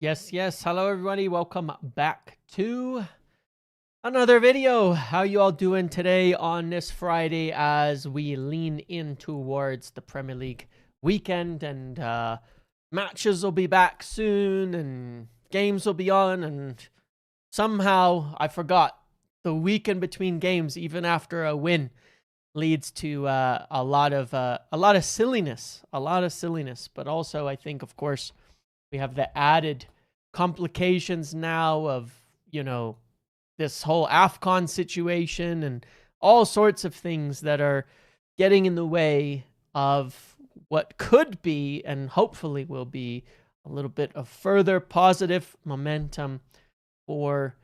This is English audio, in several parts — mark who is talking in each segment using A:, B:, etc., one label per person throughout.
A: Yes. Hello, everybody. Welcome back to another video. How you all doing today on this Friday as we lean in towards the Premier League weekend and matches will be back soon and games will be on, and somehow I forgot the weekend between games, even after a win, leads to a lot of silliness, but also I think, of course, we have the added complications now of, this whole AFCON situation and all sorts of things that are getting in the way of what could be and hopefully will be a little bit of further positive momentum for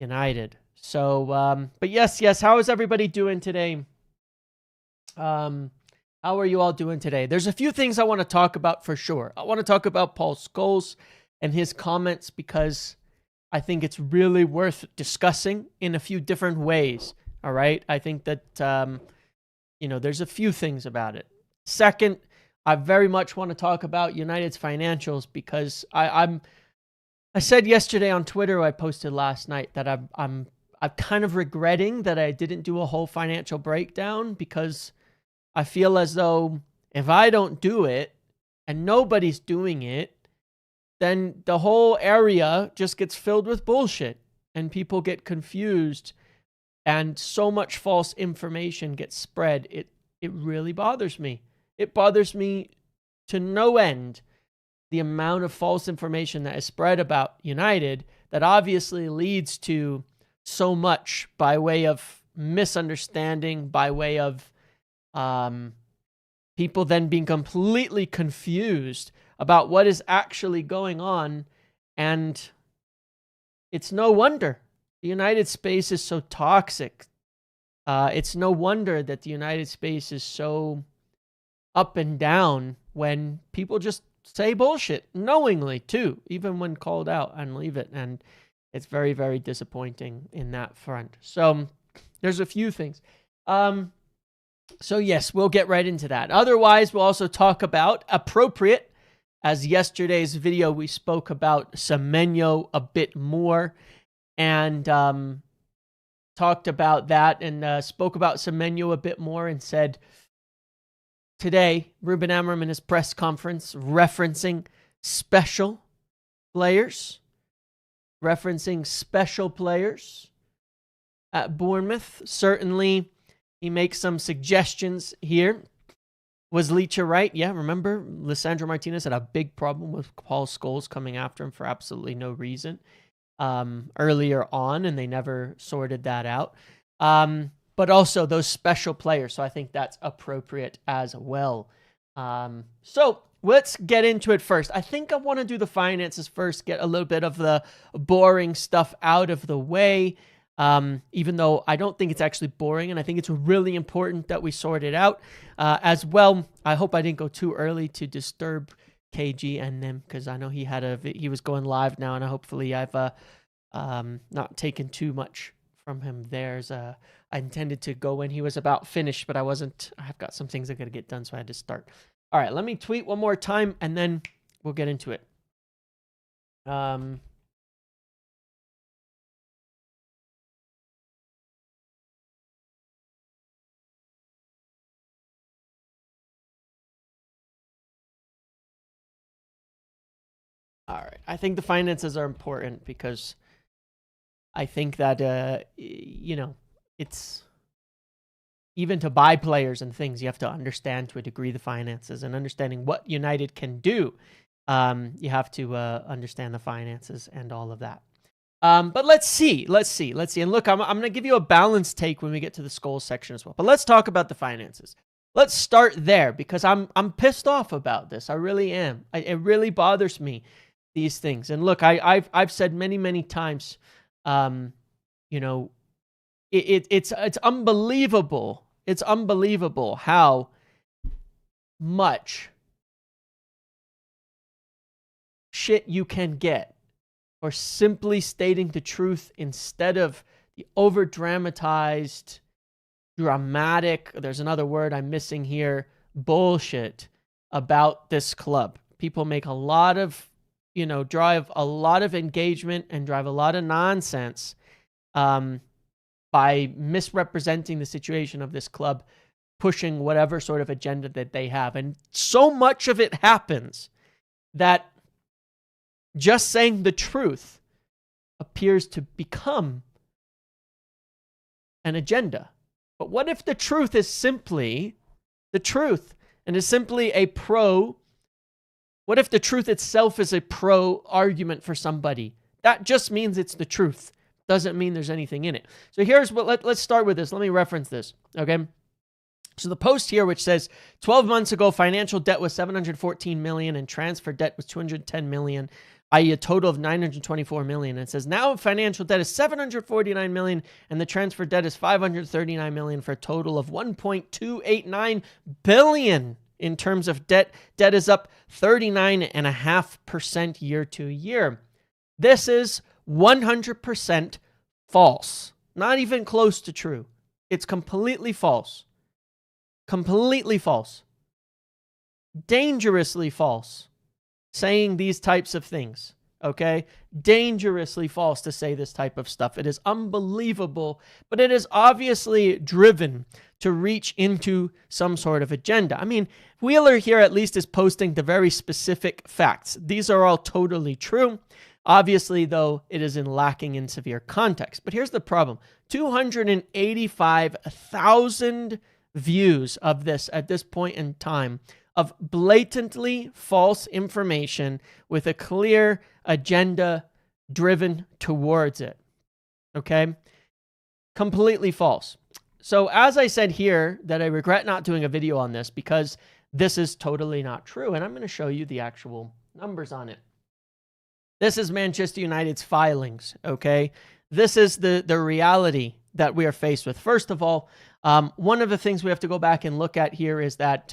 A: United. So, but yes, how is everybody doing today? How are you all doing today? There's a few things I want to talk about for sure. I want to talk about Paul Scholes and his comments because I think it's really worth discussing in a few different ways. All right. I think that, there's a few things about it. Second, I very much want to talk about United's financials because I said yesterday on Twitter, I posted last night that I'm kind of regretting that I didn't do a whole financial breakdown because I feel as though if I don't do it and nobody's doing it, then the whole area just gets filled with bullshit and people get confused and so much false information gets spread. It really bothers me. It bothers me to no end, the amount of false information that is spread about United that obviously leads to so much by way of misunderstanding, by way of people then being completely confused about what is actually going on. And it's no wonder the United space is so toxic. It's no wonder that the United space is so up and down when people just say bullshit knowingly too, even when called out, and leave it. And it's very, very disappointing in that front. So there's a few things. So yes, we'll get right into that. Otherwise, we'll also talk about appropriate. As yesterday's video, we spoke about Semenyo a bit more and talked about that and spoke about Semenyo a bit more and said today, Ruben Amorim in his press conference referencing special players at Bournemouth. Certainly, he makes some suggestions here. Was Leacher right? Yeah, remember, Lisandro Martinez had a big problem with Paul Scholes coming after him for absolutely no reason earlier on, and they never sorted that out. But also those special players, so I think that's appropriate as well. So let's get into it first. I think I want to do the finances first, get a little bit of the boring stuff out of the way. Even though I don't think it's actually boring, and I think it's really important that we sort it out as well. I hope I didn't go too early to disturb KG and them because I know he was going live now, and hopefully I've not taken too much from him there. I intended to go when he was about finished, but I wasn't. I've got some things I got to get done, so I had to start. All right, let me tweet one more time, and then we'll get into it. All right. I think the finances are important because I think that, it's even to buy players and things, you have to understand to a degree the finances, and understanding what United can do. You have to understand the finances and all of that. But let's see. And look, I'm going to give you a balanced take when we get to the Scholes section as well. But let's talk about the finances. Let's start there because I'm pissed off about this. I really am. It really bothers me, these things. And look, I've said many times, it's unbelievable. It's unbelievable how much shit you can get for simply stating the truth instead of the over dramatized, dramatic, there's another word I'm missing here, bullshit about this club. People make a lot of drive a lot of engagement and drive a lot of nonsense by misrepresenting the situation of this club, pushing whatever sort of agenda that they have. And so much of it happens that just saying the truth appears to become an agenda. But what if the truth is simply the truth and is simply a pro? What if the truth itself is a pro argument for somebody? That just means it's the truth. Doesn't mean there's anything in it. So here's what, let's start with this. Let me reference this, okay? So the post here, which says 12 months ago, financial debt was 714 million and transfer debt was 210 million, i.e. a total of 924 million. And it says now financial debt is 749 million and the transfer debt is 539 million for a total of 1.289 billion in terms of debt. Debt is up 39.5% year to year. This is 100% false. Not even close to true. It's completely false. Completely false. Dangerously false. Saying these types of things, okay? Dangerously false to say this type of stuff. It is unbelievable, but it is obviously driven to reach into some sort of agenda. I mean, Wheeler here at least is posting the very specific facts. These are all totally true. Obviously, though, it is lacking in severe context. But here's the problem. 285,000 views of this at this point in time of blatantly false information with a clear agenda driven towards it. Okay? Completely false. So as I said here, that I regret not doing a video on this because this is totally not true. And I'm going to show you the actual numbers on it. This is Manchester United's filings, okay? This is the reality that we are faced with. First of all, one of the things we have to go back and look at here is that,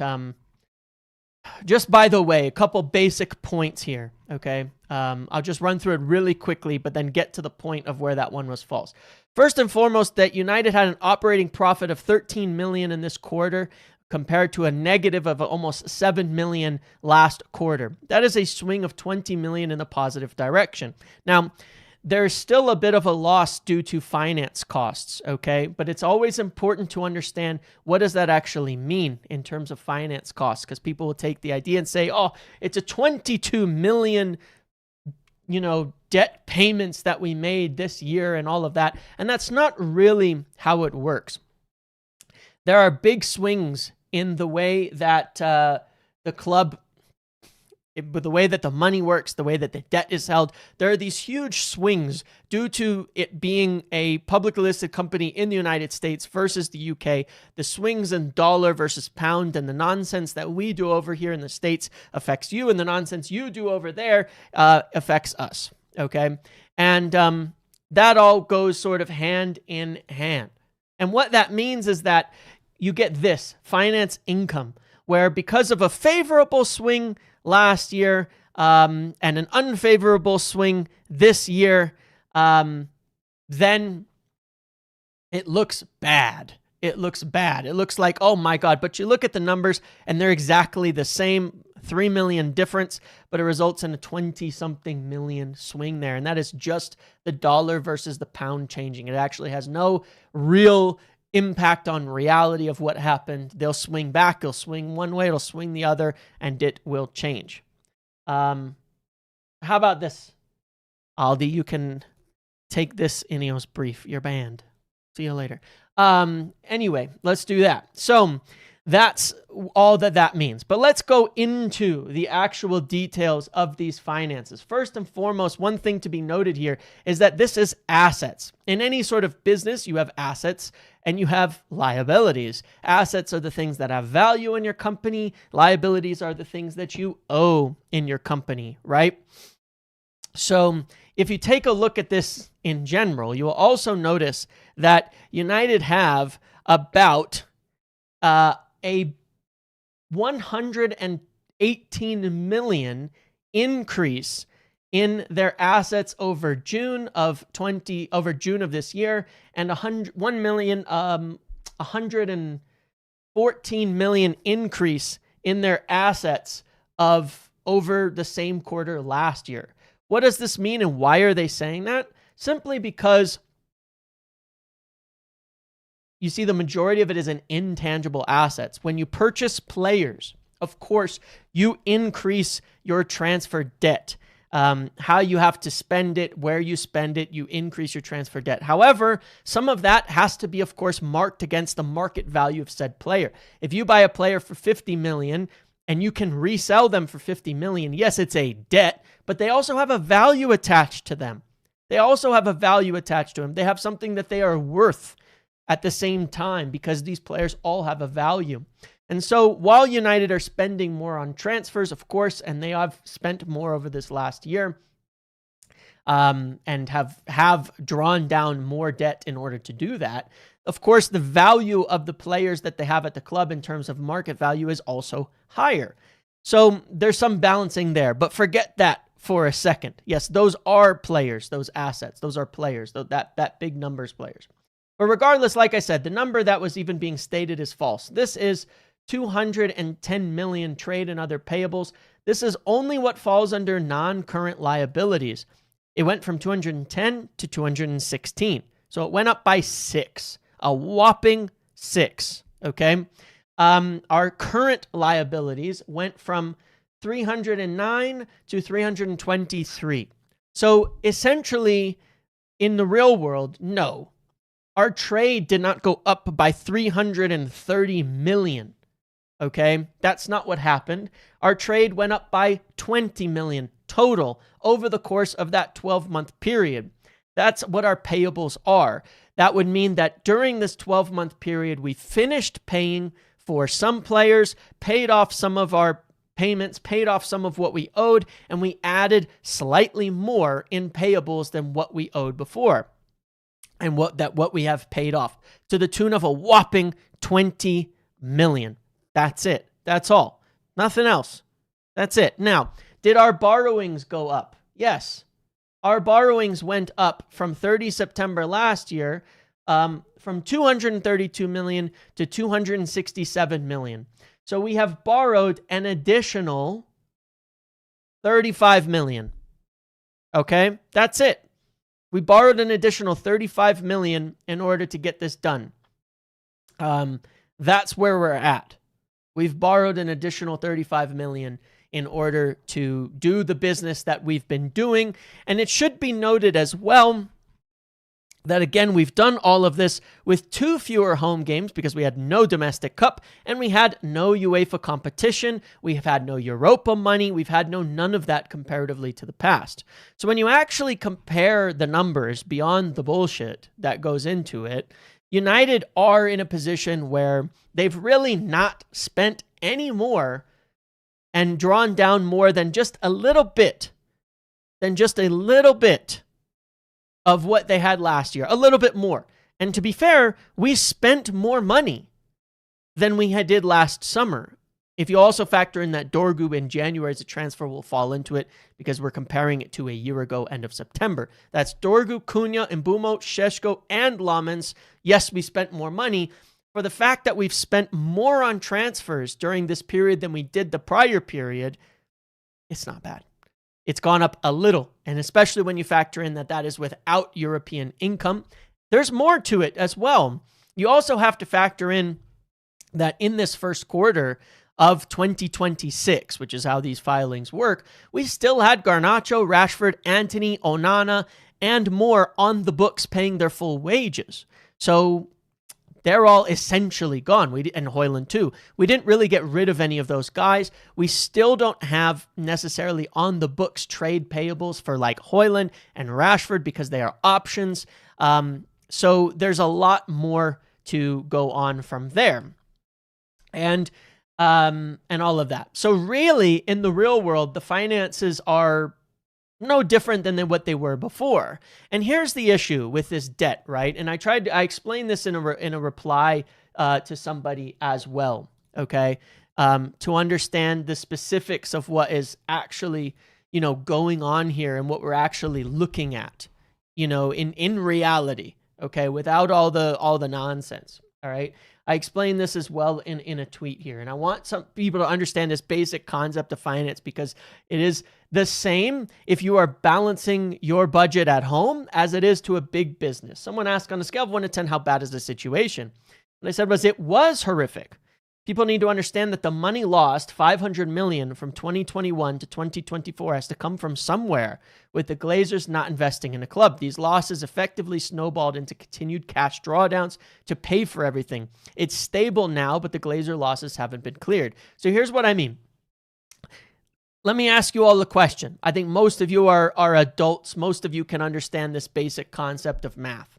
A: just by the way, a couple basic points here, okay? I'll just run through it really quickly, but then get to the point of where that one was false. First and foremost, that United had an operating profit of 13 million in this quarter, compared to a negative of almost 7 million last quarter. That is a swing of 20 million in the positive direction. Now, there's still a bit of a loss due to finance costs, okay? But it's always important to understand what does that actually mean in terms of finance costs, because people will take the idea and say, oh, it's a 22 million, debt payments that we made this year and all of that. And that's not really how it works. There are big swings in the way that the club, the way that the money works, the way that the debt is held. There are these huge swings due to it being a publicly listed company in the United States versus the UK. The swings in dollar versus pound and the nonsense that we do over here in the States affects you, and the nonsense you do over there affects us, okay? And that all goes sort of hand in hand. And what that means is that you get this finance income, where because of a favorable swing last year and an unfavorable swing this year, then it looks bad. It looks bad. It looks like, oh my God, but you look at the numbers and they're exactly the same, 3 million difference, but it results in a 20-something million swing there. And that is just the dollar versus the pound changing. It actually has no real impact on reality of what happened. They'll swing back, they'll swing one way, it'll swing the other, and it will change. How about this? Aldi, you can take this Ineos brief. You're banned. See you later. Anyway, let's do that. So that's all that means. But let's go into the actual details of these finances. First and foremost, one thing to be noted here is that this is assets. In any sort of business, you have assets and you have liabilities. Assets are the things that have value in your company. Liabilities are the things that you owe in your company, right? So if you take a look at this in general, you will also notice that United have about a 118 million increase in their assets over June of this year, and 114 million increase in their assets of over the same quarter last year. What does this mean and why are they saying that? Simply because you see the majority of it is in intangible assets. When you purchase players, of course, you increase your transfer debt. How you have to spend it, where you spend it, you increase your transfer debt. However, some of that has to be, of course, marked against the market value of said player. If you buy a player for 50 million and you can resell them for 50 million, yes, it's a debt, but they also have a value attached to them. They also have a value attached to them. They have something that they are worth at the same time because these players all have a value. And so while United are spending more on transfers, of course, and they have spent more over this last year, and have drawn down more debt in order to do that, of course, the value of the players that they have at the club in terms of market value is also higher. So there's some balancing there, but forget that for a second. Yes, those are players, those assets, those are players, that big numbers players. But regardless, like I said, the number that was even being stated is false. This is 210 million trade and other payables. This is only what falls under non-current liabilities. It went from 210 to 216. So it went up by 6, a whopping 6, okay? Our current liabilities went from 309 to 323. So essentially, in the real world, no. Our trade did not go up by 330 million. Okay, that's not what happened. Our trade went up by 20 million total over the course of that 12-month period. That's what our payables are. That would mean that during this 12-month period, we finished paying for some players, paid off some of our payments, paid off some of what we owed, and we added slightly more in payables than what we owed before and what we have paid off to the tune of a whopping 20 million. That's it. That's all. Nothing else. That's it. Now, did our borrowings go up? Yes. Our borrowings went up from 30 September last year, from 232 million to 267 million. So we have borrowed an additional 35 million. Okay? That's it. We borrowed an additional 35 million in order to get this done. That's where we're at. We've borrowed an additional 35 million in order to do the business that we've been doing. And it should be noted as well that, again, we've done all of this with 2 fewer home games because we had no domestic cup and we had no UEFA competition. We have had no Europa money. We've had none of that comparatively to the past. So when you actually compare the numbers beyond the bullshit that goes into it, United are in a position where they've really not spent any more and drawn down more than just a little bit, of what they had last year, a little bit more. And to be fair, we spent more money than we did last summer. If you also factor in that Dorgu in January as a transfer will fall into it because we're comparing it to a year ago, end of September. That's Dorgu, Cunha, Mbumo, Šeško, and Lamens. Yes, we spent more money. For the fact that we've spent more on transfers during this period than we did the prior period, it's not bad. It's gone up a little, and especially when you factor in that is without European income. There's more to it as well. You also have to factor in that in this first quarter of 2026, which is how these filings work, we still had Garnacho, Rashford, Antony, Onana, and more on the books paying their full wages. So they're all essentially gone. And Højlund too. We didn't really get rid of any of those guys. We still don't have necessarily on the books trade payables for like Højlund and Rashford because they are options. So there's a lot more to go on from there. And all of that. So really, in the real world, the finances are no different than what they were before. And here's the issue with this debt, right? And I explained this in a reply to somebody as well, okay? To understand the specifics of what is actually, going on here and what we're actually looking at, in reality, okay? Without all the nonsense. All right. I explained this as well in a tweet here. And I want some people to understand this basic concept of finance because it is the same if you are balancing your budget at home as it is to a big business. Someone asked on a scale of 1 to 10, how bad is the situation? What I said was it was horrific. People need to understand that the money lost, $500 million from 2021 to 2024, has to come from somewhere, with the Glazers not investing in the club. These losses effectively snowballed into continued cash drawdowns to pay for everything. It's stable now, but the Glazer losses haven't been cleared. So here's what I mean. Let me ask you all a question. I think most of you are adults. Most of you can understand this basic concept of math.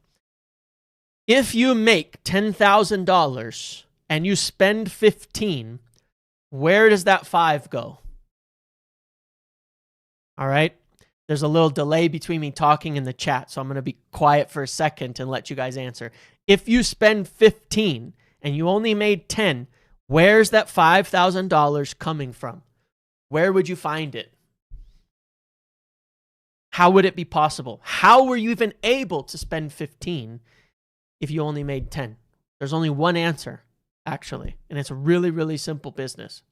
A: If you make $10,000 and you spend 15, where does that 5 go? All right. There's a little delay between me talking and the chat, so I'm going to be quiet for a second and let you guys answer. If you spend 15 and you only made 10, where's that $5,000 coming from? Where would you find it? How would it be possible? How were you even able to spend 15 if you only made 10? There's only one answer, actually, and it's a really, really simple business.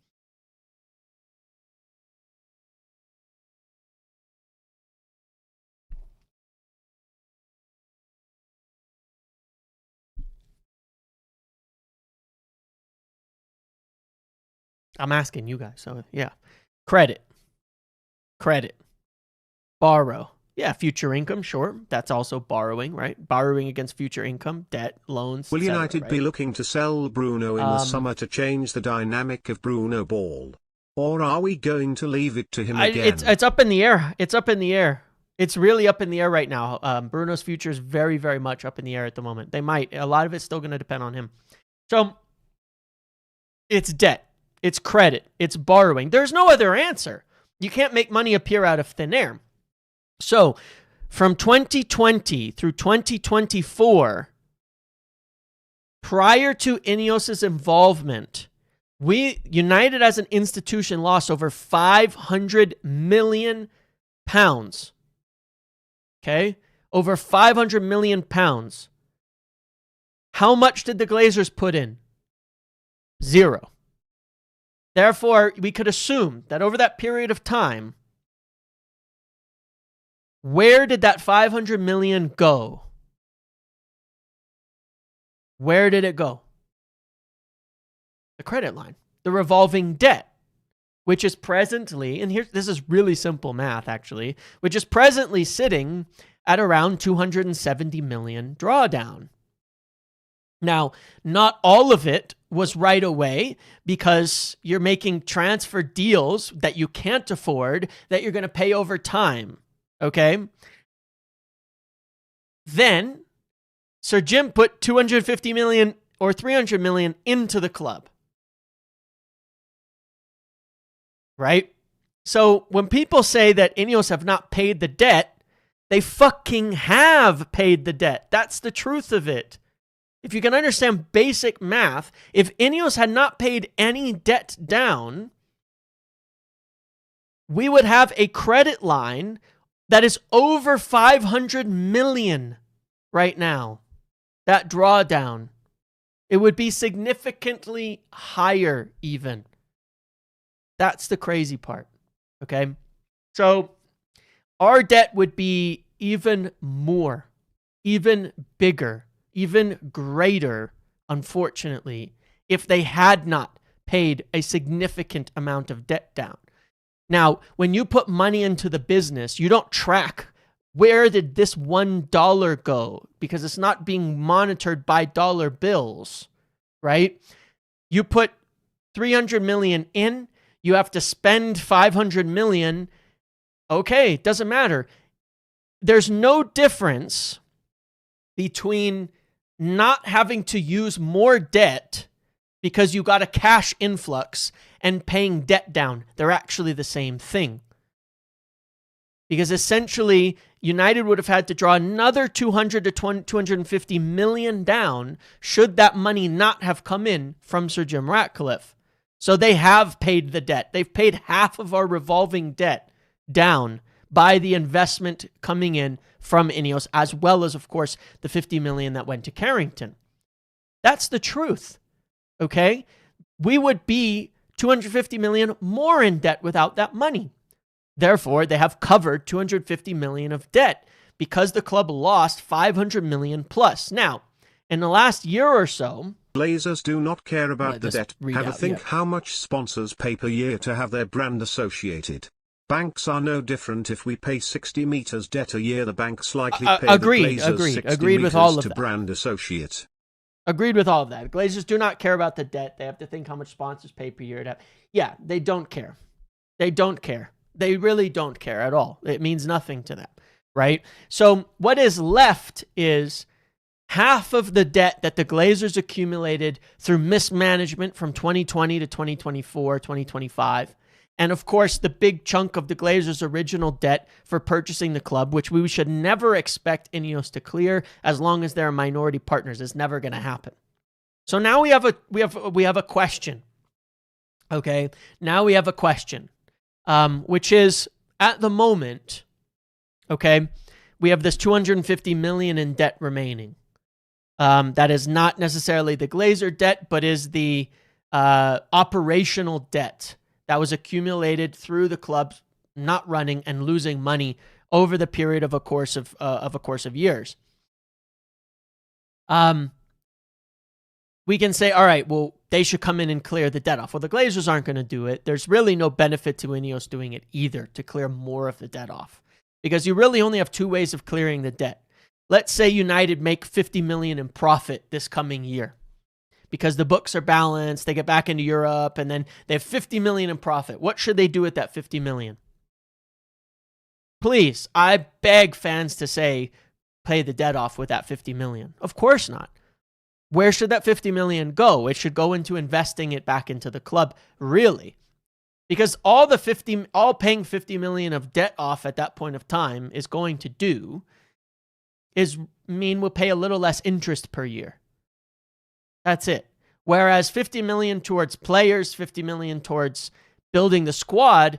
A: I'm asking you guys, so yeah. Credit. Borrow. Yeah, future income, sure. That's also borrowing, right? Borrowing against future income, debt, loans.
B: Will
A: cetera,
B: United
A: right?
B: be looking to sell Bruno in the summer to change the dynamic of Bruno Ball? Or are we going to leave it to him again?
A: It's up in the air. It's up in the air. It's really up in the air right now. Bruno's future is very, very much up in the air at the moment. They might. A lot of it's still going to depend on him. So it's debt. It's credit. It's borrowing. There's no other answer. You can't make money appear out of thin air. So from 2020 through 2024, prior to Ineos's involvement, United as an institution lost over 500 million pounds. Okay? Over 500 million pounds. How much did the Glazers put in? 0. Therefore, we could assume that over that period of time, where did that 500 million go? Where did it go? The credit line, the revolving debt, which is presently, and here, this is really simple math actually, which is presently sitting at around 270 million drawdown. Now, not all of it was right away because you're making transfer deals that you can't afford that you're going to pay over time. Okay? Then, Sir Jim put 250 million or 300 million into the club. Right? So when people say that Ineos have not paid the debt, they fucking have paid the debt. That's the truth of it. If you can understand basic math, if Ineos had not paid any debt down, we would have a credit line that is over 500 million right now. That drawdown. It would be significantly higher even. That's the crazy part. Okay? So our debt would be even more, even bigger, even greater, unfortunately, if they had not paid a significant amount of debt down. Now, when you put money into the business, you don't track where did this $1 go because it's not being monitored by dollar bills, right? You put 300 million in, you have to spend 500 million. Okay, it doesn't matter. There's no difference between not having to use more debt because you got a cash influx and paying debt down. They're actually the same thing. Because essentially, United would have had to draw another 200 to 250 million down should that money not have come in from Sir Jim Ratcliffe. So they have paid the debt. They've paid half of our revolving debt down by the investment coming in from Ineos, as well as, of course, the 50 million that went to Carrington. That's the truth. Okay? We would be 250 million more in debt without that money. Therefore, they have covered 250 million of debt because the club lost 500 million plus. Now, in the last year or so,
B: Glazers do not care about the debt. Have a think how much sponsors pay per year to have their brand associated. Banks are no different. If we pay 60 meters debt a year, the bank's likely pay the Glazers 60
A: with all of
B: to
A: that.
B: brand associate.
A: Agreed with all of that. Glazers do not care about the debt. They have to think how much sponsors pay per year. Yeah, they don't care. They don't care. They really don't care at all. It means nothing to them, right? So what is left is half of the debt that the Glazers accumulated through mismanagement from 2020 to 2024, 2025. And of course, the big chunk of the Glazers' original debt for purchasing the club, which we should never expect Ineos to clear as long as they're minority partners. It's never going to happen. So now we have a question. Okay, now we have a question, which is at the moment, okay, we have this 250 million in debt remaining. That is not necessarily the Glazer debt, but is the operational debt that was accumulated through the club not running and losing money over the period of a course of years. We can say, all right, well, they should come in and clear the debt off. Well, the Glazers aren't going to do it. There's really no benefit to Ineos doing it either to clear more of the debt off, because you really only have two ways of clearing the debt. Let's say United make 50 million in profit this coming year because the books are balanced, they get back into Europe, and then they have 50 million in profit. What should they do with that 50 million? Please, I beg fans to say, pay the debt off with that 50 million. Of course not. Where should that 50 million go? It should go into investing it back into the club, really. Because all paying 50 million of debt off at that point of time is going to do is mean we'll pay a little less interest per year. That's it. Whereas 50 million towards players, 50 million towards building the squad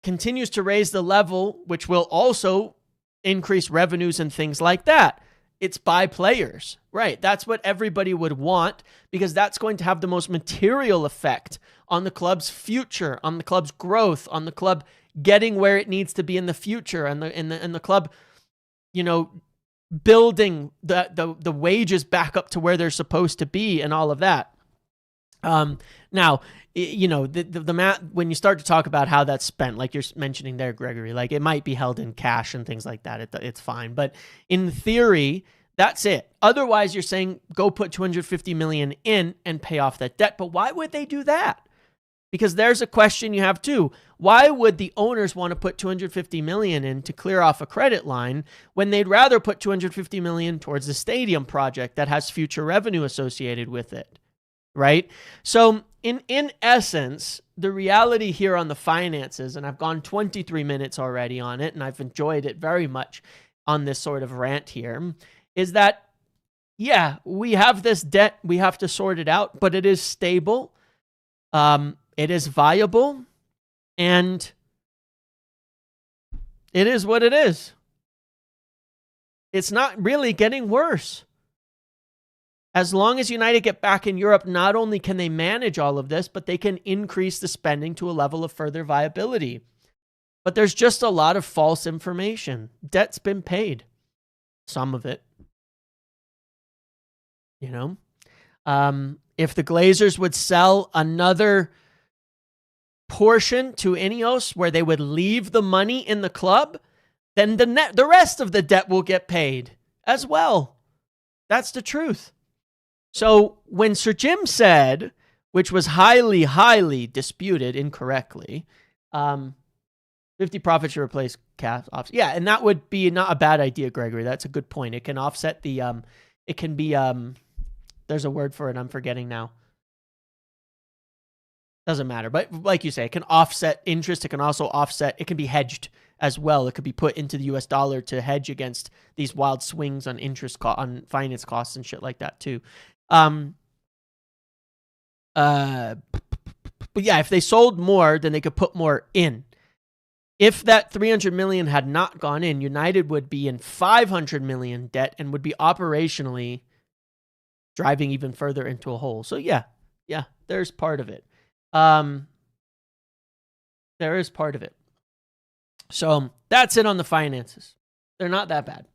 A: continues to raise the level, which will also increase revenues and things like that. It's by players, right? That's what everybody would want, because that's going to have the most material effect on the club's future, on the club's growth, on the club getting where it needs to be in the future, and the club, building the wages back up to where they're supposed to be and all of that. Now, the math, when you start to talk about how that's spent, like you're mentioning there, Gregory, like it might be held in cash and things like that. It's fine. But in theory, that's it. Otherwise, you're saying go put 250 million in and pay off that debt. But why would they do that? Because there's a question you have too. Why would the owners want to put 250 million in to clear off a credit line when they'd rather put 250 million towards the stadium project that has future revenue associated with it? Right? So in essence, the reality here on the finances, and I've gone 23 minutes already on it, and I've enjoyed it very much on this sort of rant here, is that, yeah, we have this debt, we have to sort it out, but it is stable, it is viable, and it is what it is. It's not really getting worse. As long as United get back in Europe, not only can they manage all of this, but they can increase the spending to a level of further viability. But there's just a lot of false information. Debt's been paid. Some of it. If the Glazers would sell another portion to Ineos where they would leave the money in the club, then the rest of the debt will get paid as well. That's the truth. So when Sir Jim said, which was highly, highly disputed incorrectly, 50 profit should replace cash off. Yeah, and that would be not a bad idea, Gregory. That's a good point. It can offset the, it can be, there's a word for it, I'm forgetting now. Doesn't matter. But like you say, it can offset interest. It can also offset, it can be hedged as well. It could be put into the US dollar to hedge against these wild swings on interest on finance costs and shit like that too. But yeah, if they sold more, then they could put more in. If that 300 million had not gone in, United would be in 500 million debt and would be operationally driving even further into a hole. So yeah, there's part of it. There is part of it. So that's it on the finances. They're not that bad.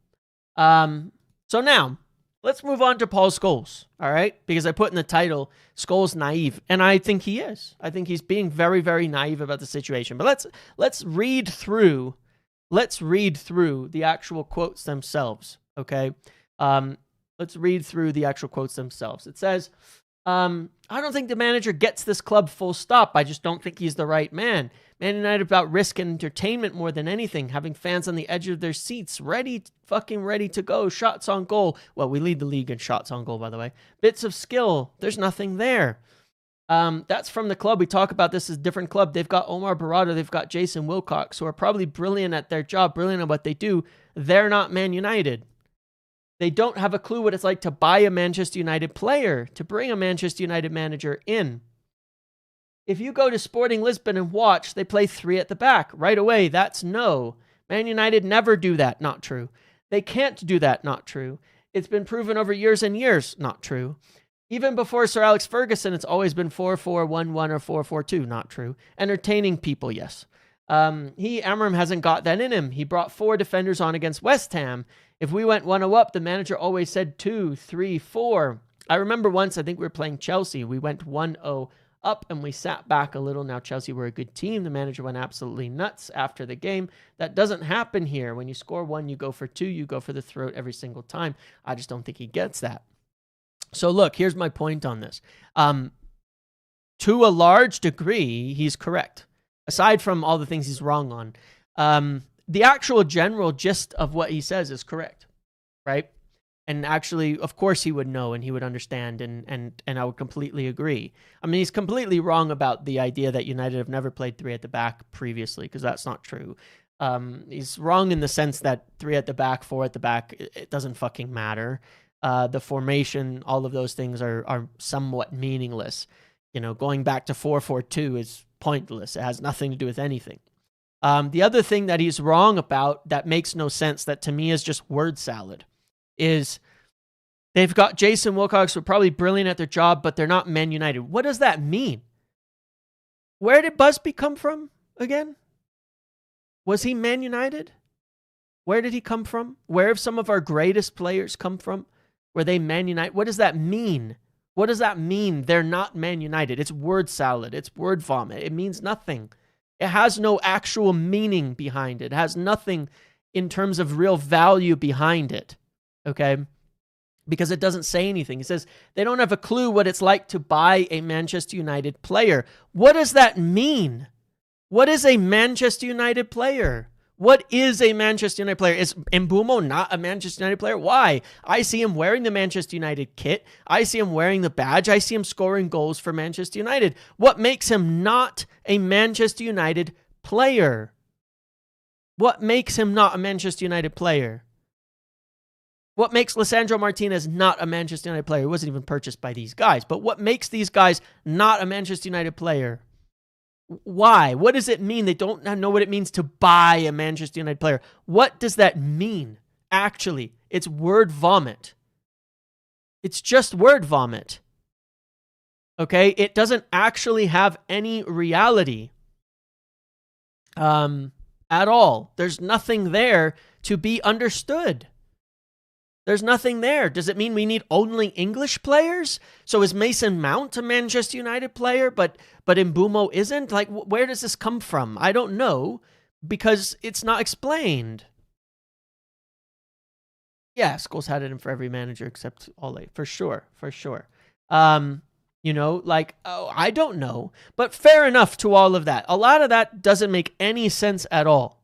A: So now let's move on to Paul Scholes. All right, because I put in the title Scholes naive, and I think he is. I think he's being very, very naive about the situation. But let's read through. Let's read through the actual quotes themselves. Okay. Let's read through the actual quotes themselves. It says, I don't think the manager gets this club full stop. I just don't think he's the right man. Man United about risk and entertainment more than anything. Having fans on the edge of their seats, ready to go. Shots on goal. Well, we lead the league in shots on goal, by the way. Bits of skill. There's nothing there. That's from the club. We talk about this as a different club. They've got Omar Barada. They've got Jason Wilcox, who are probably brilliant at their job, brilliant at what they do. They're not Man United. They don't have a clue what it's like to buy a Manchester United player, to bring a Manchester United manager in. If you go to Sporting Lisbon and watch, they play 3 at the back. Right away, that's no. Man United never do that. Not true. They can't do that. Not true. It's been proven over years and years. Not true. Even before Sir Alex Ferguson, it's always been 4-4-1-1 or 4-4-2. Not true. Entertaining people, yes. Amorim hasn't got that in him. He brought 4 defenders on against West Ham. If we went 1-0 up, the manager always said 2, 3, 4. I remember once, I think we were playing Chelsea. We went 1-0 up and we sat back a little. Now Chelsea were a good team. The manager went absolutely nuts after the game. That doesn't happen here. When you score 1, you go for 2, you go for the throat every single time. I just don't think he gets that. So look, here's my point on this. To a large degree, he's correct. Aside from all the things he's wrong on. The actual general gist of what he says is correct, right? And actually, of course, he would know and he would understand, and I would completely agree. I mean, he's completely wrong about the idea that United have never played 3 at the back previously, because that's not true. He's wrong in the sense that 3 at the back, 4 at the back, it doesn't fucking matter. The formation, all of those things are somewhat meaningless. You know, going back to 4-4-2 is pointless. It has nothing to do with anything. The other thing that he's wrong about that makes no sense, that to me is just word salad, is they've got Jason Wilcox, who are probably brilliant at their job, but they're not Man United. What does that mean? Where did Busby come from again? Was he Man United? Where did he come from? Where have some of our greatest players come from? Were they Man United? What does that mean? What does that mean? They're not Man United. It's word salad. It's word vomit. It means nothing. It has no actual meaning behind it. It has nothing in terms of real value behind it. Okay? Because it doesn't say anything. It says they don't have a clue what it's like to buy a Manchester United player. What does that mean? What is a Manchester United player? What is a Manchester United player? Is Mbeumo not a Manchester United player? Why? I see him wearing the Manchester United kit. I see him wearing the badge. I see him scoring goals for Manchester United. What makes him not a Manchester United player? What makes him not a Manchester United player? What makes Lisandro Martinez not a Manchester United player? He wasn't even purchased by these guys. But what makes these guys not a Manchester United player? Why? What does it mean? They don't know what it means to buy a Manchester United player. What does that mean? Actually, it's word vomit. It's just word vomit. Okay? It doesn't actually have any reality at all. There's nothing there to be understood. There's nothing there. Does it mean we need only English players? So is Mason Mount a Manchester United player, but Mbeumo isn't? Like, where does this come from? I don't know, because it's not explained. Yeah, Scholes had it in for every manager except Ole, for sure. You know, like, oh, I don't know. But fair enough to all of that. A lot of that doesn't make any sense at all.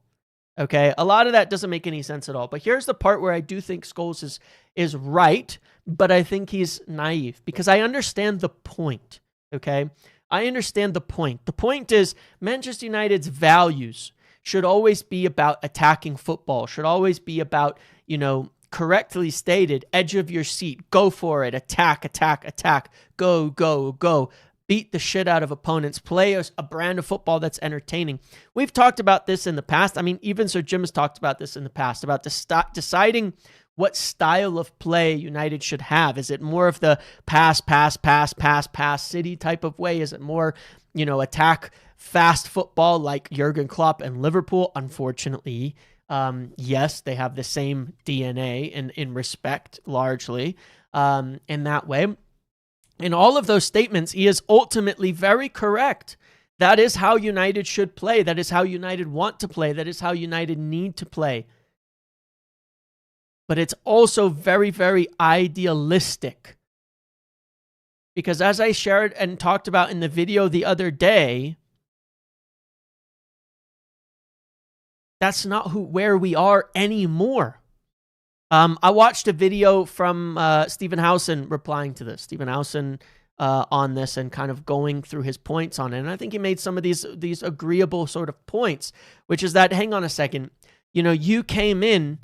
A: Okay, a lot of that doesn't make any sense at all. But here's the part where I do think Scholes is right, but I think he's naive, because I understand the point. Okay, I understand the point. The point is Manchester United's values should always be about attacking football, should always be about, you know, correctly stated, edge of your seat, go for it, attack, go. Beat the shit out of opponents, play a brand of football that's entertaining. We've talked about this in the past. I mean, even Sir Jim has talked about this in the past, about deciding what style of play United should have. Is it more of the pass City type of way? Is it more, attack fast football like Jurgen Klopp and Liverpool? Unfortunately, yes, they have the same DNA in respect largely in that way. In all of those statements, he is ultimately very correct. That is how United should play. That is how United want to play. That is how United need to play. But it's also very, very idealistic. Because as I shared and talked about in the video the other day, that's not where we are anymore. I watched a video from Stephen Howson replying to this. Stephen Howson on this and kind of going through his points on it. And I think he made some of these agreeable sort of points, which is that, hang on a second, you came in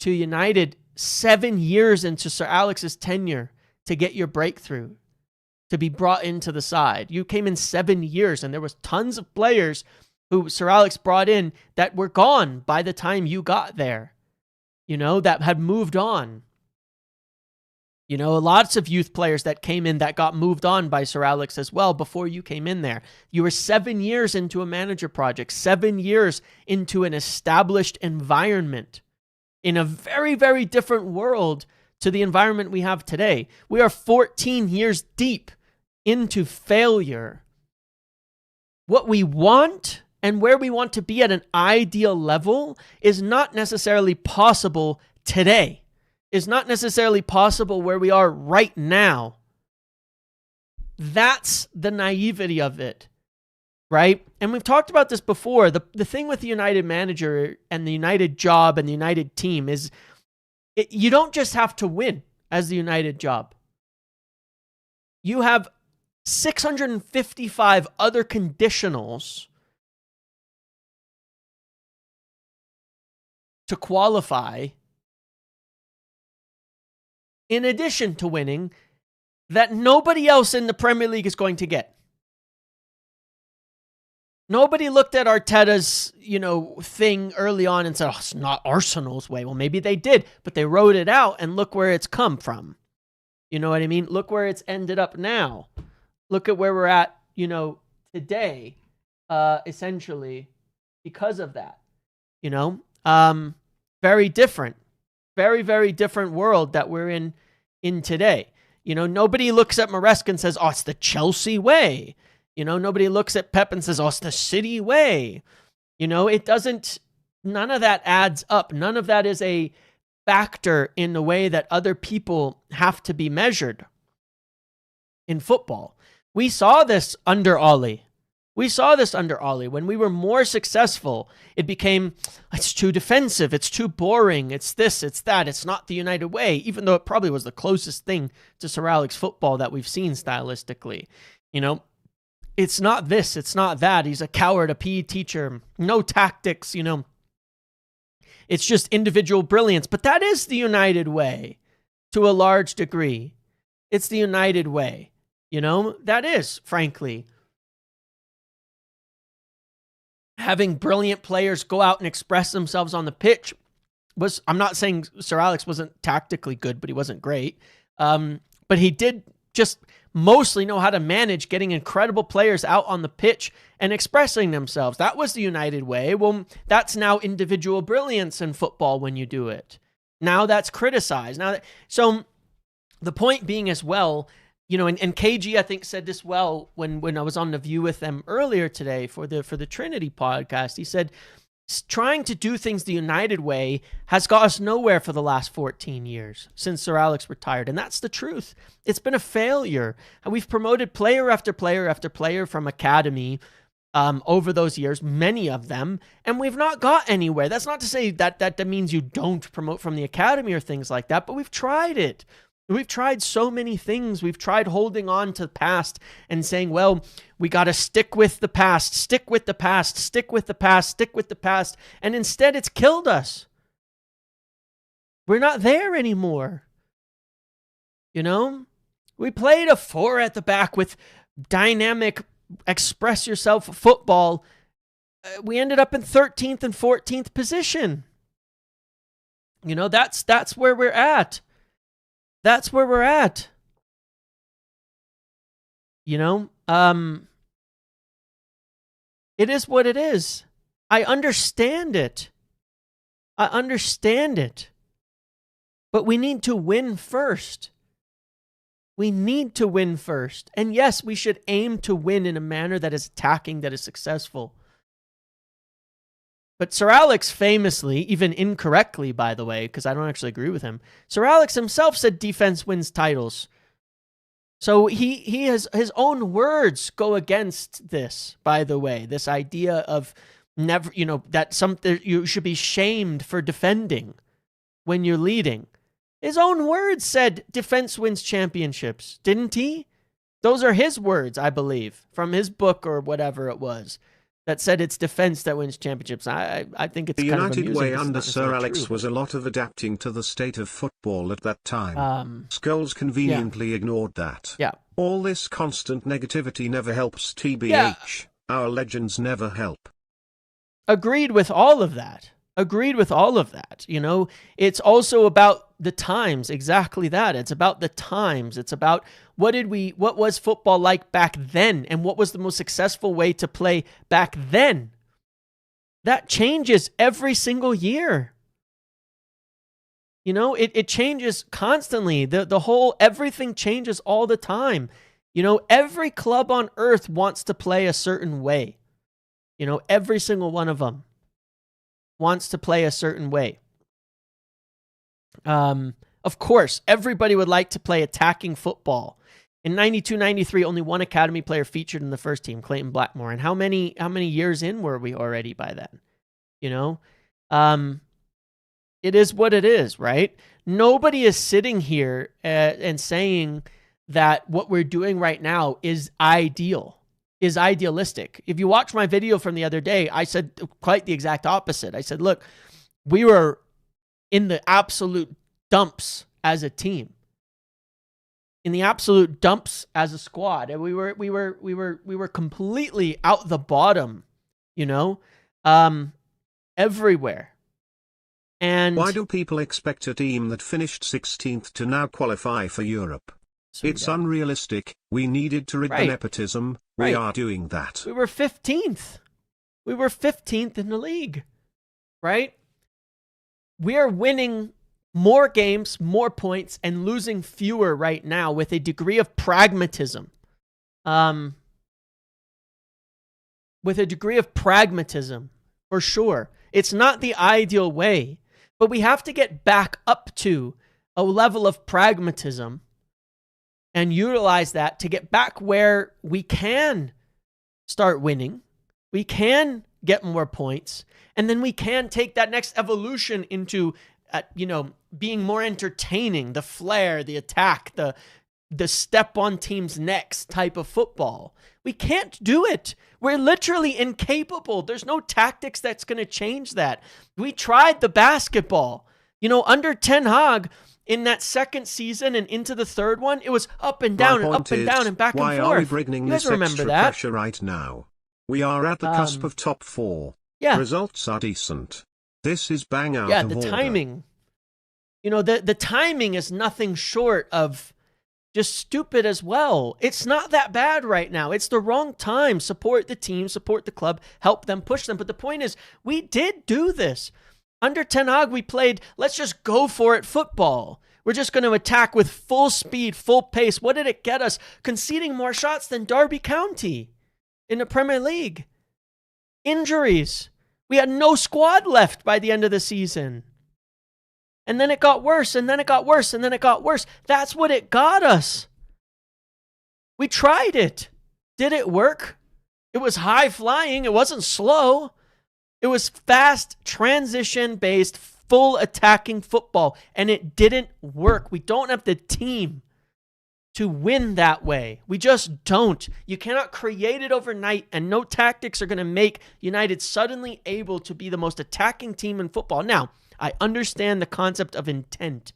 A: to United 7 years into Sir Alex's tenure to get your breakthrough, to be brought into the side. You came in 7 years, and there was tons of players who Sir Alex brought in that were gone by the time you got there, that had moved on. Lots of youth players that came in that got moved on by Sir Alex as well before you came in there. You were 7 years into a manager project, 7 years into an established environment in a very, very different world to the environment we have today. We are 14 years deep into failure. What we want and where we want to be at an ideal level is not necessarily possible today. Is not necessarily possible where we are right now. That's the naivety of it, right? And we've talked about this before. The thing with the United manager and the United job and the United team is you don't just have to win as the United job. You have 655 other conditionals to qualify in addition to winning that nobody else in the Premier League is going to get. Nobody looked at Arteta's, thing early on and said, oh, it's not Arsenal's way. Well, maybe they did, but they wrote it out and look where it's come from. You know what I mean? Look where it's ended up now. Look at where we're at, today, essentially, because of that. Very different. Very, very different world that we're in today. Nobody looks at Maresca and says, oh, it's the Chelsea way. Nobody looks at Pep and says, oh, it's the City way. It doesn't, none of that adds up. None of that is a factor in the way that other people have to be measured in football. We saw this under Ollie. When we were more successful, it became, it's too defensive, it's too boring, it's this, it's that, it's not the United way, even though it probably was the closest thing to Sir Alex football that we've seen stylistically. It's not this, it's not that. He's a coward, a PE teacher, no tactics, It's just individual brilliance. But that is the United way to a large degree. It's the United way. That is, frankly, having brilliant players go out and express themselves on the pitch I'm not saying Sir Alex wasn't tactically good, but he wasn't great. But he did just mostly know how to manage getting incredible players out on the pitch and expressing themselves. That was the United way. Well, that's now individual brilliance in football when you do it. Now that's criticized. So the point being as well, and KG, I think, said this well when I was on The View with them earlier today for the Trinity podcast. He said, trying to do things the United way has got us nowhere for the last 14 years since Sir Alex retired. And that's the truth. It's been a failure. And we've promoted player after player after player from academy over those years, many of them, and we've not got anywhere. That's not to say that means you don't promote from the academy or things like that, but we've tried it. We've tried so many things. We've tried holding on to the past and saying, well, we got to stick with the past, stick with the past, stick with the past, stick with the past. And instead, it's killed us. We're not there anymore. We played a 4 at the back with dynamic, express yourself football. We ended up in 13th and 14th position. That's where we're at. That's where we're at. It is what it is. I understand it. But we need to win first. And yes, we should aim to win in a manner that is attacking, that is successful. But Sir Alex famously, even incorrectly, by the way, because I don't actually agree with him, Sir Alex himself said defense wins titles. So he has his own words go against this, by the way, this idea of never, that you should be shamed for defending when you're leading. His own words said defense wins championships, didn't he? Those are his words, I believe, from his book or whatever it was, that said it's defense that wins championships. I think it's
B: the
A: kind of
B: United way
A: amusing.
B: under Sir Alex was a lot of adapting to the state of football at that time. Scholes conveniently ignored that.
A: Yeah.
B: All this constant negativity never helps, TBH. Our legends never help.
A: Agreed with all of that. It's also about the times, exactly that. It's about the times. It's about what was football like back then, and what was the most successful way to play back then. That changes every single year. It changes constantly. Everything changes all the time. Every club on earth wants to play a certain way. Every single one of them wants to play a certain way. Of course, everybody would like to play attacking football. In 92-93, only one academy player featured in the first team, Clayton Blackmore. And how many years in were we already by then? It is what it is, right? Nobody is sitting here and saying that what we're doing right now is idealistic. If you watch my video from the other day, I said quite the exact opposite. I said, look, we were in the absolute dumps as a team, in the absolute dumps as a squad, and we were completely out the bottom, everywhere. And
B: why do people expect a team that finished 16th to now qualify for Europe? It's unrealistic. We needed to rid the nepotism. We are doing that.
A: We were 15th. We were 15th in the league, right? We are winning more games, more points, and losing fewer right now with a degree of pragmatism. For sure. It's not the ideal way, but we have to get back up to a level of pragmatism and utilize that to get back where we can start winning. We can get more points, and then we can take that next evolution into, being more entertaining, the flair, the attack, the step on teams' necks type of football. We can't do it. We're literally incapable. There's no tactics that's going to change that. We tried the basketball. Under Ten Hag, in that second season and into the third one, it was up and down and up and down and back and forth.
B: Why are we bringing this extra pressure right now? We are at the cusp of top 4.
A: Yeah.
B: Results are decent. This is bang out of order.
A: Yeah, the timing. The timing is nothing short of just stupid as well. It's not that bad right now. It's the wrong time. Support the team, support the club, help them, push them. But the point is, we did do this. Under Ten Hag, we played, let's just go for it football. We're just going to attack with full speed, full pace. What did it get us? Conceding more shots than Derby County in the Premier League. Injuries. We had no squad left by the end of the season. And then it got worse, and then it got worse, and then it got worse. That's what it got us. We tried it. Did it work? It was high flying. It wasn't slow. It was fast, transition-based, full attacking football, and it didn't work. We don't have the team to win that way. We just don't. You cannot create it overnight, and no tactics are going to make United suddenly able to be the most attacking team in football. Now, I understand the concept of intent.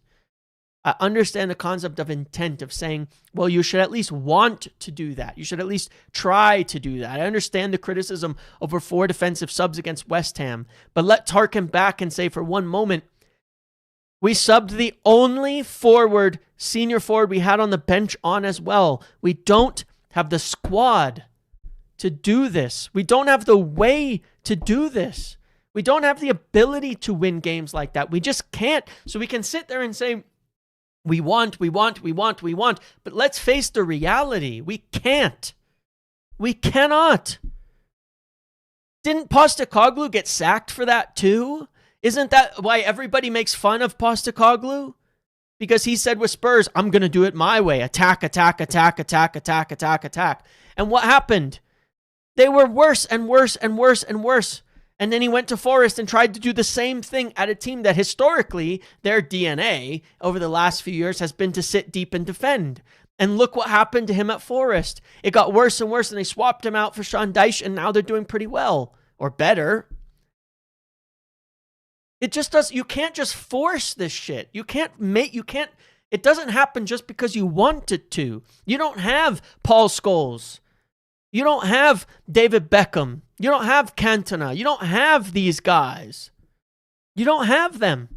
A: I understand the concept of intent of saying, well, you should at least want to do that. You should at least try to do that. I understand the criticism over 4 defensive subs against West Ham, but let's harken back and say for one moment, We subbed the only senior forward we had on the bench on as well. We don't have the squad to do this. We don't have the way to do this. We don't have the ability to win games like that. We just can't. So we can sit there and say, we want. But let's face the reality. We can't. We cannot. Didn't Postecoglou get sacked for that too? Isn't that why everybody makes fun of Postecoglou? Because he said with Spurs, I'm going to do it my way. Attack. And what happened? They were worse and worse. And then he went to Forest and tried to do the same thing at a team that historically, their DNA over the last few years has been to sit deep and defend. And look what happened to him at Forest. It got worse and worse, and they swapped him out for Sean Dyche, and now they're doing pretty well. Or better. It just does. You can't just force this shit. It doesn't happen just because you want it to. You don't have Paul Scholes. You don't have David Beckham. You don't have Cantona. You don't have these guys. You don't have them.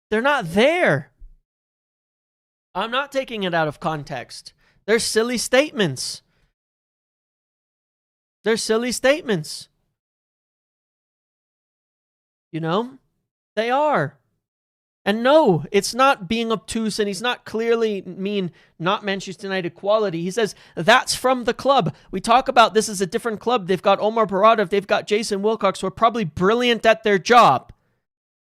A: They're not there. I'm not taking it out of context. They're silly statements. You know? They are. And no, it's not being obtuse, and he's not clearly not Manchester United quality. He says, that's from the club. We talk about this as a different club. They've got Omar Baradov, they've got Jason Wilcox, who are probably brilliant at their job.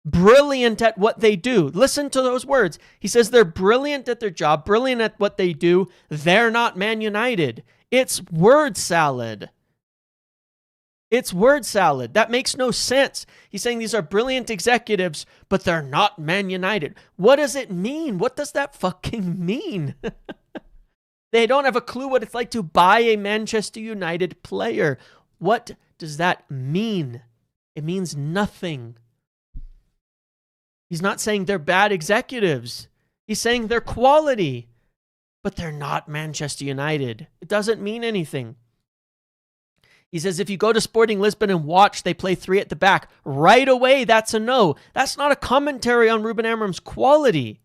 A: Brilliant at what they do. Listen to those words. He says they're brilliant at their job, brilliant at what they do. They're not Man United. It's word salad. That makes no sense. He's saying these are brilliant executives, but they're not Man United. What does it mean? What does that fucking mean? They don't have a clue what it's like to buy a Manchester United player. What does that mean? It means nothing. He's not saying they're bad executives. He's saying they're quality, but they're not Manchester United. It doesn't mean anything. He says, if you go to Sporting Lisbon and watch, they play 3 at the back. Right away, that's a no. That's not a commentary on Ruben Amorim's quality.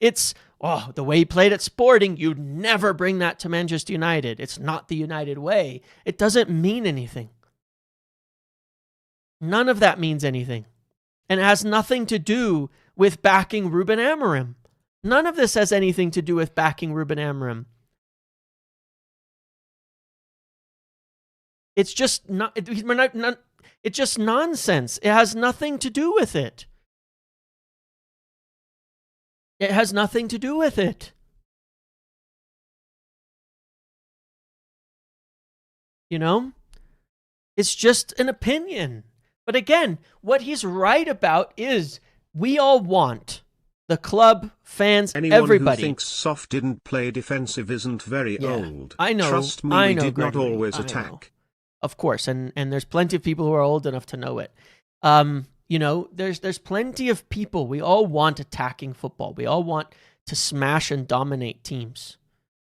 A: It's, the way he played at Sporting, you'd never bring that to Manchester United. It's not the United way. It doesn't mean anything. None of that means anything. And it has nothing to do with backing Ruben Amorim. None of this has anything to do with backing Ruben Amorim. It's just not. It's just nonsense. It has nothing to do with it. It has nothing to do with it. You know? It's just an opinion. But again, what he's right about is we all want the club, fans, everybody.
B: Anyone who thinks Soft didn't play defensive isn't very old.
A: I know.
B: Trust me, we did not always attack.
A: Of course, and there's plenty of people who are old enough to know it. You know, there's plenty of people. We all want attacking football. We all want to smash and dominate teams.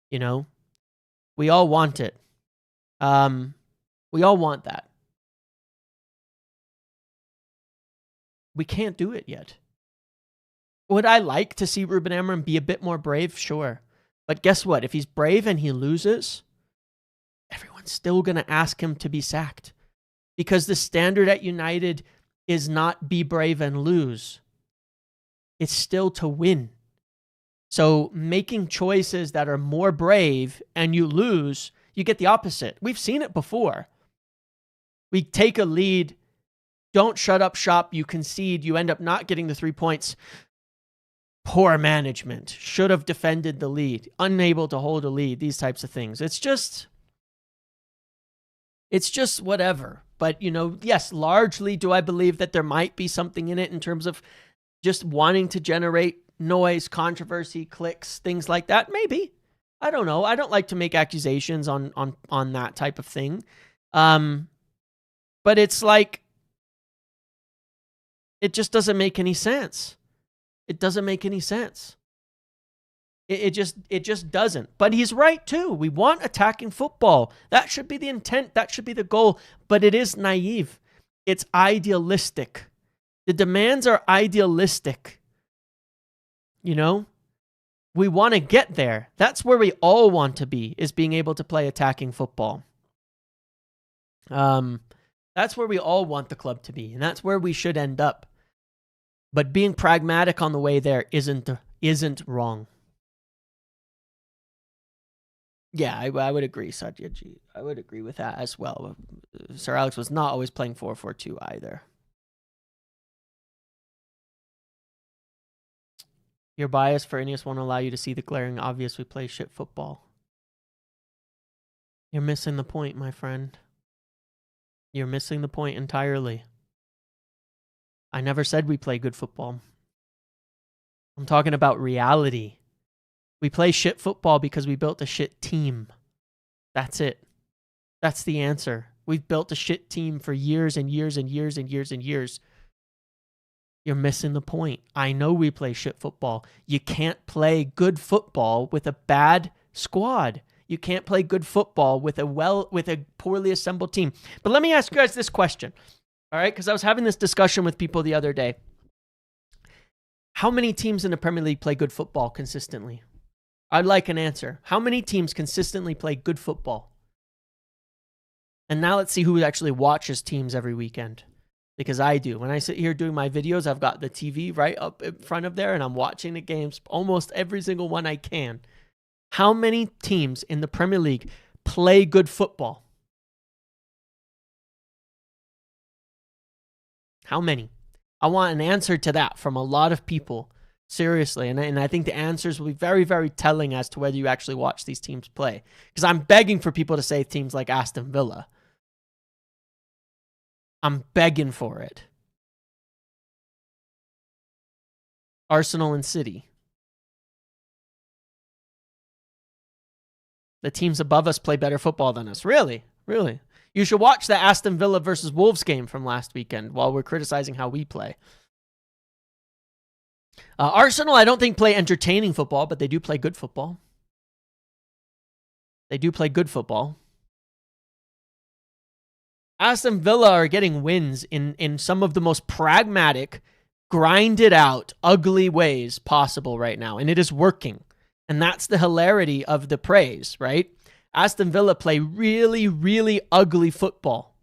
A: You know, we all want it. We all want that. We can't do it yet. Would I like to see Ruben Amorim be a bit more brave? Sure. But guess what? If he's brave and he loses, everyone's still going to ask him to be sacked. Because the standard at United is not be brave and lose. It's still to win. So making choices that are more brave and you lose, you get the opposite. We've seen it before. We take a lead, don't shut up shop, you concede, you end up not getting the 3 points. Poor management. Should have defended the lead. Unable to hold a lead. These types of things. It's just whatever. But, you know, yes, largely do I believe that there might be something in it in terms of just wanting to generate noise, controversy, clicks, things like that. Maybe. I don't know. I don't like to make accusations on that type of thing. But it's like, it just doesn't make any sense. It doesn't make any sense. It just doesn't. But he's right too. We want attacking football. That should be the intent. That should be the goal. But it is naive. It's idealistic. The demands are idealistic. You know, we want to get there. That's where we all want to be, is being able to play attacking football. That's where we all want the club to be, and that's where we should end up. But being pragmatic on the way there isn't wrong. Yeah, I would agree, Satyaji. I would agree with that as well. Sir Alex was not always playing 4-4-2 either. Your bias for Ineos won't allow you to see the glaring obvious we play shit football. You're missing the point, my friend. You're missing the point entirely. I never said we play good football. I'm talking about reality. We play shit football because we built a shit team. That's it. That's the answer. We've built a shit team for years and years and years and years and years. You're missing the point. I know we play shit football. You can't play good football with a bad squad. You can't play good football with a poorly assembled team. But let me ask you guys this question. All right, because I was having this discussion with people the other day. How many teams in the Premier League play good football consistently? I'd like an answer. How many teams consistently play good football? And now let's see who actually watches teams every weekend. Because I do. When I sit here doing my videos, I've got the TV right up in front of there, and I'm watching the games, almost every single one I can. How many teams in the Premier League play good football? How many? I want an answer to that from a lot of people, seriously. And I think the answers will be very, very telling as to whether you actually watch these teams play. Because I'm begging for people to say teams like Aston Villa. I'm begging for it. Arsenal and City. The teams above us play better football than us. Really? Really? You should watch the Aston Villa versus Wolves game from last weekend while we're criticizing how we play. Arsenal, I don't think play entertaining football, but they do play good football. They do play good football. Aston Villa are getting wins in some of the most pragmatic, grinded out, ugly ways possible right now, and it is working. And that's the hilarity of the praise, right? Aston Villa play really, really ugly football.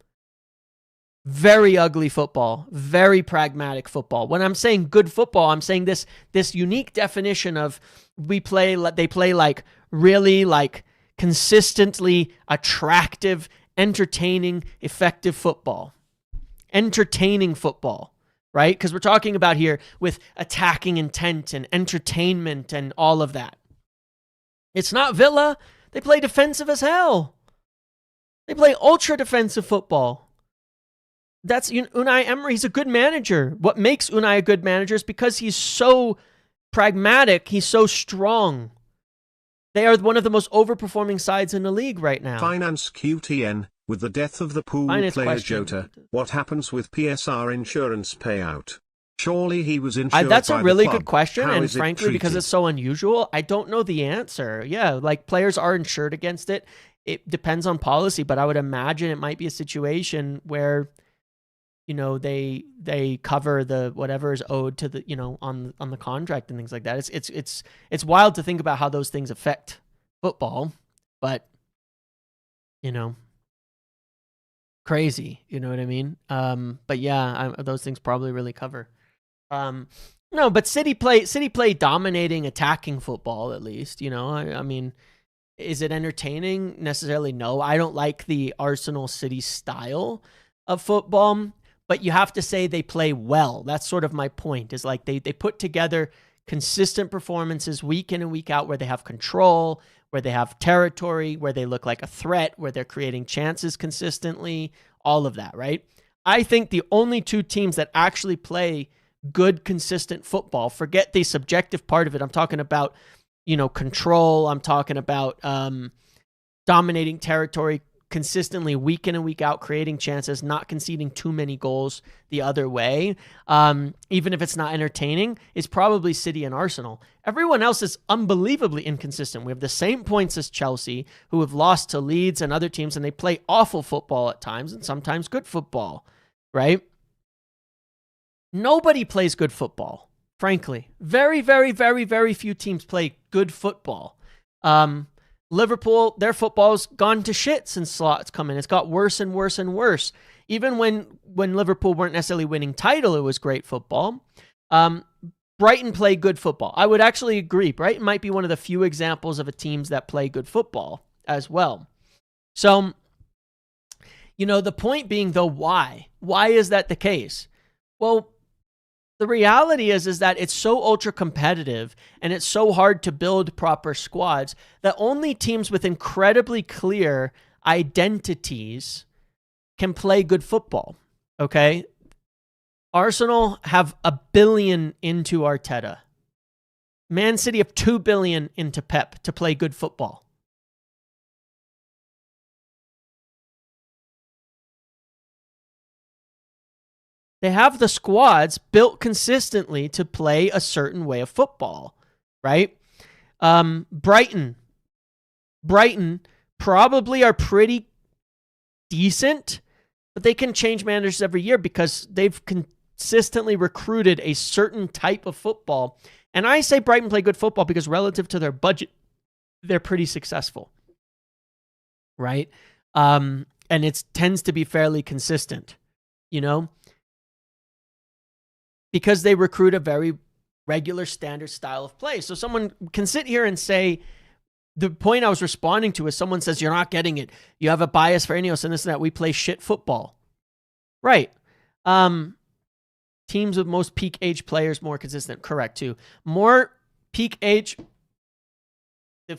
A: Very ugly football. Very pragmatic football. When I'm saying good football, I'm saying this unique definition of they play like really like consistently attractive, entertaining, effective football. Entertaining football, right? Because we're talking about here with attacking intent and entertainment and all of that. It's not Villa. They play defensive as hell. They play ultra defensive football. That's Unai Emery. He's a good manager. What makes Unai a good manager is because he's so pragmatic. He's so strong. They are one of the most overperforming sides in the league right now.
B: Finance QTN, with the death of the pool player Jota, what happens with PSR insurance payout? Surely he was insured
A: that's
B: by
A: a really
B: the club.
A: good question,
B: How
A: and frankly, because it's so unusual, I don't know the answer. Yeah, like players are insured against it. It depends on policy, but I would imagine it might be a situation where, they cover the whatever is owed to the on the contract and things like that. It's wild to think about how those things affect football, but crazy. You know what I mean? But yeah, those things probably really cover. No, but City play dominating, attacking football at least. I mean, is it entertaining? Necessarily, no. I don't like the Arsenal City style of football, but you have to say they play well. That's sort of my point. Is like they put together consistent performances week in and week out where they have control, where they have territory, where they look like a threat, where they're creating chances consistently. All of that, right? I think the only two teams that actually play good, consistent football, forget the subjective part of it. I'm talking about, control. I'm talking about dominating territory consistently week in and week out, creating chances, not conceding too many goals the other way, even if it's not entertaining, is probably City and Arsenal. Everyone else is unbelievably inconsistent. We have the same points as Chelsea, who have lost to Leeds and other teams, and they play awful football at times and sometimes good football, right? Nobody plays good football. frankly. Very, very, very, very few teams play good football. Liverpool, their football's gone to shit since Slot's come in. It's got worse and worse and worse. Even when Liverpool weren't necessarily winning title, it was great football. Brighton play good football. I would actually agree. Brighton might be one of the few examples of a teams that play good football as well. So, the point being, though, why? Why is that the case? Well, the reality is that it's so ultra competitive and it's so hard to build proper squads that only teams with incredibly clear identities can play good football. Okay? Arsenal have $1 billion into Arteta. Man City have $2 billion into Pep to play good football. They have the squads built consistently to play a certain way of football, right? Brighton probably are pretty decent, but they can change managers every year because they've consistently recruited a certain type of football. And I say Brighton play good football because relative to their budget, they're pretty successful, right? And it tends to be fairly consistent, because they recruit a very regular standard style of play. So someone can sit here and say, the point I was responding to is someone says, you're not getting it. You have a bias for Ineos and this and that. We play shit football. Right. Teams with most peak age players, more consistent. Correct, too. More peak age.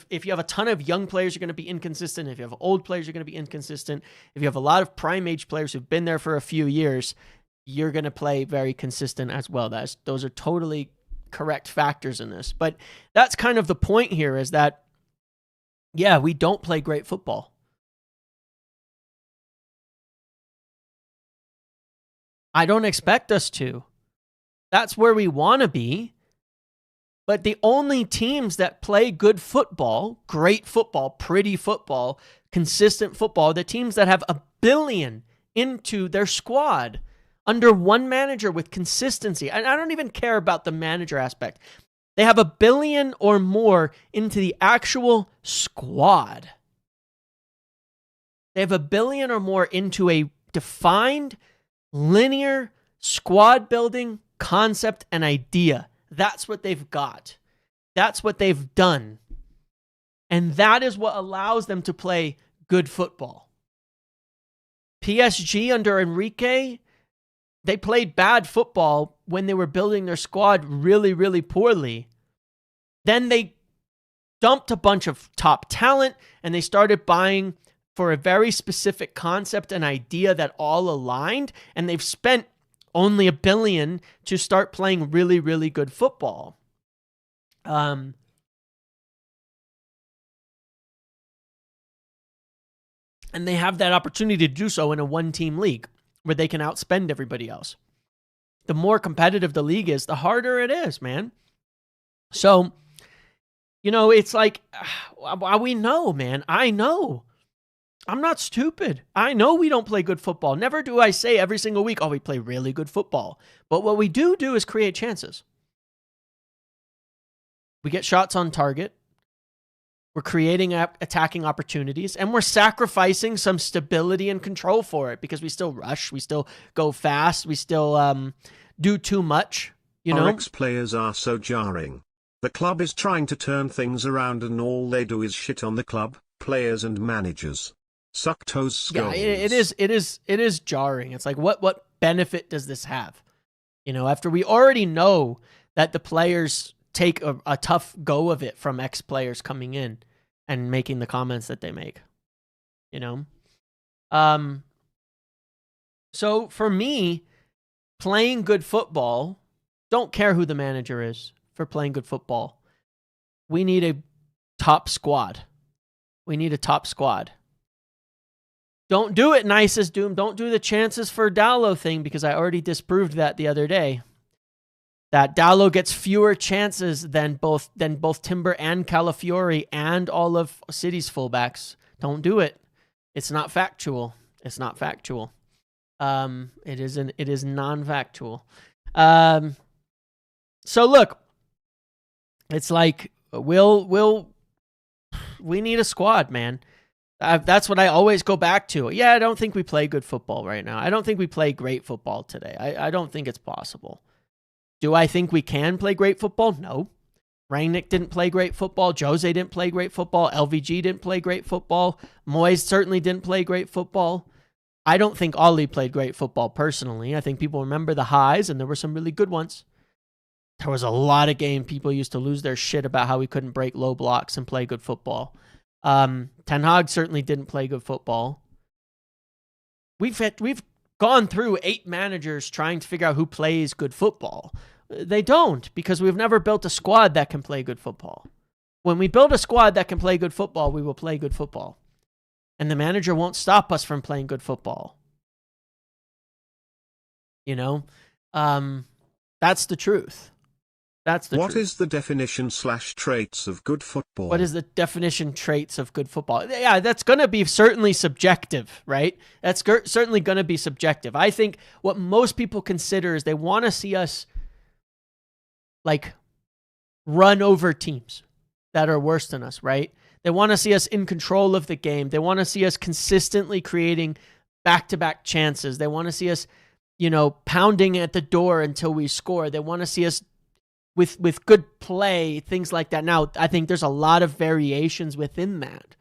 A: If you have a ton of young players, you're going to be inconsistent. If you have old players, you're going to be inconsistent. If you have a lot of prime age players who've been there for a few years, you're going to play very consistent as well. Those are totally correct factors in this. But that's kind of the point here is that, yeah, we don't play great football. I don't expect us to. That's where we want to be. But the only teams that play good football, great football, pretty football, consistent football, the teams that have $1 billion into their squad under one manager with consistency. And I don't even care about the manager aspect. They have $1 billion or more into the actual squad. They have $1 billion or more into a defined, linear squad building concept and idea. That's what they've got. That's what they've done. And that is what allows them to play good football. PSG under Enrique, they played bad football when they were building their squad really, really poorly. Then they dumped a bunch of top talent and they started buying for a very specific concept and idea that all aligned. And they've spent only $1 billion to start playing really, really good football. And they have that opportunity to do so in a one-team league where they can outspend everybody else. The more competitive the league is, the harder it is, man. So, it's like, we know, man. I know. I'm not stupid. I know we don't play good football. Never do I say every single week, we play really good football. But what we do is create chances. We get shots on target. We're creating attacking opportunities, and we're sacrificing some stability and control for it because we still rush, we still go fast, we still do too much,
B: Our ex-players are so jarring. The club is trying to turn things around and all they do is shit on the club, players and managers. Suck toes, Scholes.
A: Yeah, it is jarring. It's like, what benefit does this have? After we already know that the players take a tough go of it from ex-players coming in and making the comments that they make, So for me, playing good football, don't care who the manager is for playing good football. We need a top squad. Don't do it, nicest Doom. Don't do the chances for Dallo thing because I already disproved that the other day. That Dallo gets fewer chances than both Timber and Calafiori and all of City's fullbacks. Don't do it. It's not factual. It is non-factual. So look, it's like we need a squad, man. That's what I always go back to. Yeah, I don't think we play good football right now. I don't think we play great football today. I don't think it's possible. Do I think we can play great football? No. Rangnick didn't play great football. Jose didn't play great football. LVG didn't play great football. Moyes certainly didn't play great football. I don't think Ollie played great football personally. I think people remember the highs, and there were some really good ones. There was a lot of games people used to lose their shit about how we couldn't break low blocks and play good football. Ten Hag certainly didn't play good football. We've gone through 8 managers trying to figure out who plays good football. They don't, because we've never built a squad that can play good football. When we build a squad that can play good football, we will play good football. And the manager won't stop us from playing good football. You know? That's the truth. That's the truth.
B: What is the definition/traits of good football?
A: What is the definition traits of good football? Yeah, that's going to be certainly subjective, right? That's certainly going to be subjective. I think what most people consider is they want to see us like run over teams that are worse than us, right? They want to see us in control of the game. They want to see us consistently creating back-to-back chances. They want to see us, pounding at the door until we score. They want to see us with good play, things like that. Now, I think there's a lot of variations within that,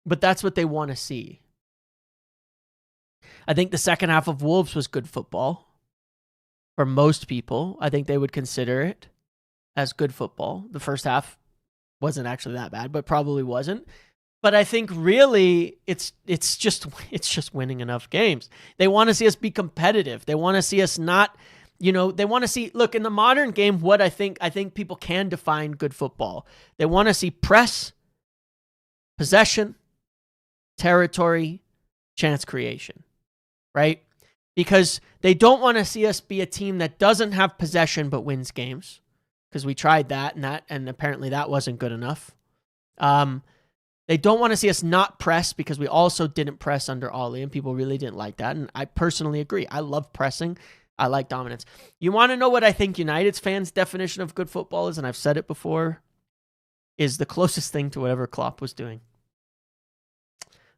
A: but that's what they want to see. I think the second half of Wolves was good football. For most people, I think they would consider it as good football. The first half wasn't actually that bad, but probably wasn't. But I think really it's just winning enough games. They want to see us be competitive. They want to see us not, they want to see, look, in the modern game, what I think people can define good football. They want to see press, possession, territory, chance creation, right? Because they don't want to see us be a team that doesn't have possession but wins games. Because we tried that and apparently that wasn't good enough. They don't want to see us not press because we also didn't press under Ollie and people really didn't like that. And I personally agree. I love pressing. I like dominance. You want to know what I think United's fans' definition of good football is, and I've said it before, is the closest thing to whatever Klopp was doing.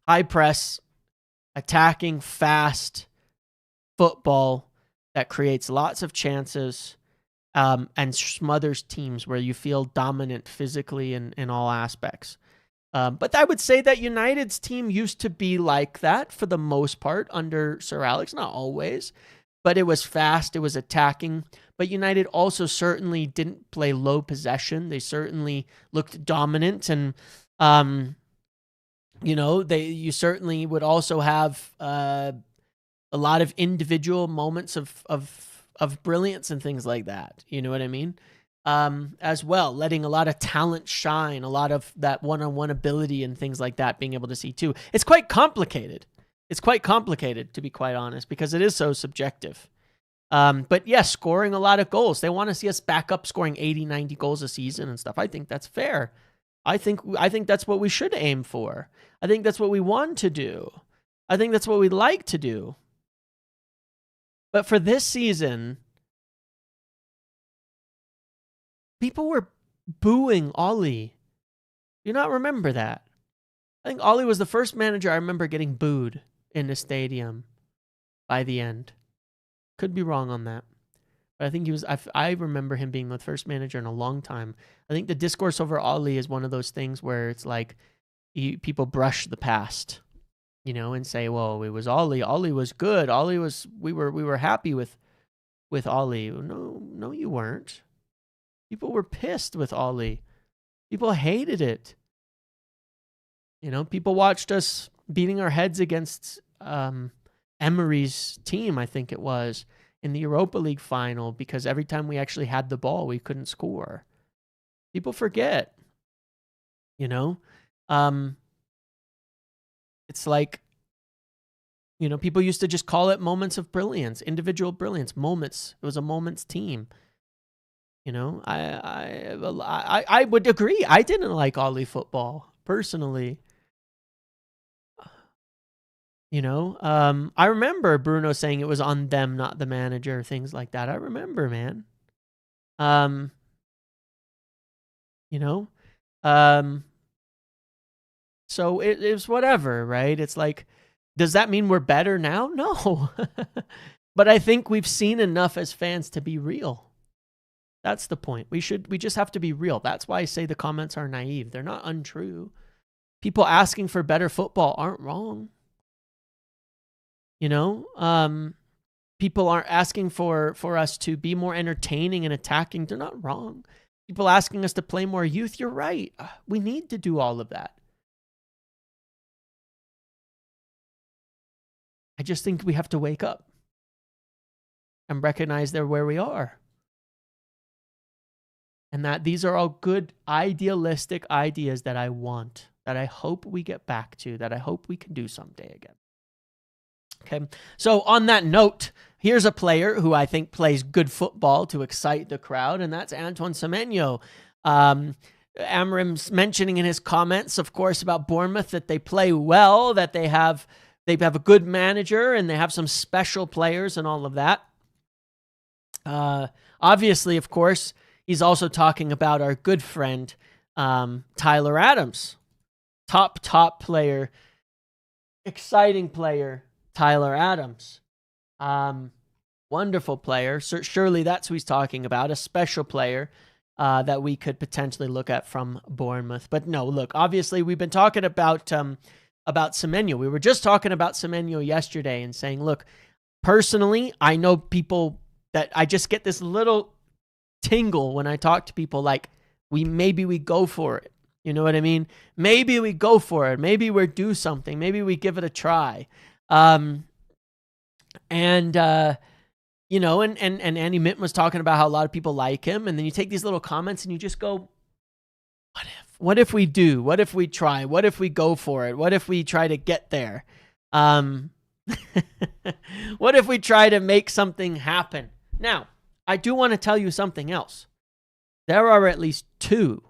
A: High press, attacking, fast football that creates lots of chances and smothers teams where you feel dominant physically in all aspects. But I would say that United's team used to be like that for the most part under Sir Alex, not always, but it was fast, it was attacking. But United also certainly didn't play low possession. They certainly looked dominant, and you certainly would also have a lot of individual moments of brilliance and things like that. You know what I mean? As well, letting a lot of talent shine, a lot of that one-on-one ability and things like that being able to see too. It's quite complicated. It's quite complicated, to be quite honest, because it is so subjective. But yes, scoring a lot of goals. They want to see us back up scoring 80, 90 goals a season and stuff. I think that's fair. I think that's what we should aim for. I think that's what we want to do. I think that's what we like to do. But for this season, people were booing Ollie. Do you not remember that? I think Ollie was the first manager I remember getting booed in the stadium by the end. Could be wrong on that. But I think he was. I remember him being the first manager in a long time. I think the discourse over Ollie is one of those things where it's like people brush the past, and say, "Well, it was Ollie. Ollie was good. Ollie was. We were happy with Ollie." No, you weren't. People were pissed with Ollie. People hated it. People watched us beating our heads against Emery's team, I think it was, in the Europa League final, because every time we actually had the ball, we couldn't score. People forget, it's like, people used to just call it moments of brilliance, individual brilliance, moments. It was a moments team. I would agree. I didn't like Ollie football personally. I remember Bruno saying it was on them, not the manager, things like that. I remember, man. You know? So it was whatever, right? It's like, does that mean we're better now? No. But I think we've seen enough as fans to be real. That's the point. We just have to be real. That's why I say the comments are naive. They're not untrue. People asking for better football aren't wrong. You know? People aren't asking for us to be more entertaining and attacking. They're not wrong. People asking us to play more youth, you're right. We need to do all of that. I just think we have to wake up and recognize they're where we are. And that these are all good, idealistic ideas that I want, that I hope we get back to, that I hope we can do someday again. Okay, so on that note, here's a player who I think plays good football to excite the crowd, and that's Antoine Semenyo. Amorim's mentioning in his comments, of course, about Bournemouth that they play well, that they have a good manager, and they have some special players and all of that. Obviously, of course, he's also talking about our good friend, Tyler Adams. Top player, exciting player, Tyler Adams. Wonderful player. Surely that's who he's talking about, a special player that we could potentially look at from Bournemouth. But no, look, obviously we've been talking about Semenyo. We were just talking about Semenyo yesterday and saying, look, personally, I know people that I just get this little tingle when I talk to people like, maybe we go for it. You know what I mean? Maybe we go for it. Maybe we do something. Maybe we give it a try. And Andy Minton was talking about how a lot of people like him. And then you take these little comments and you just go, what if? What if we do? What if we try? What if we go for it? What if we try to get there? What if we try to make something happen? Now, I do want to tell you something else. There are at least 2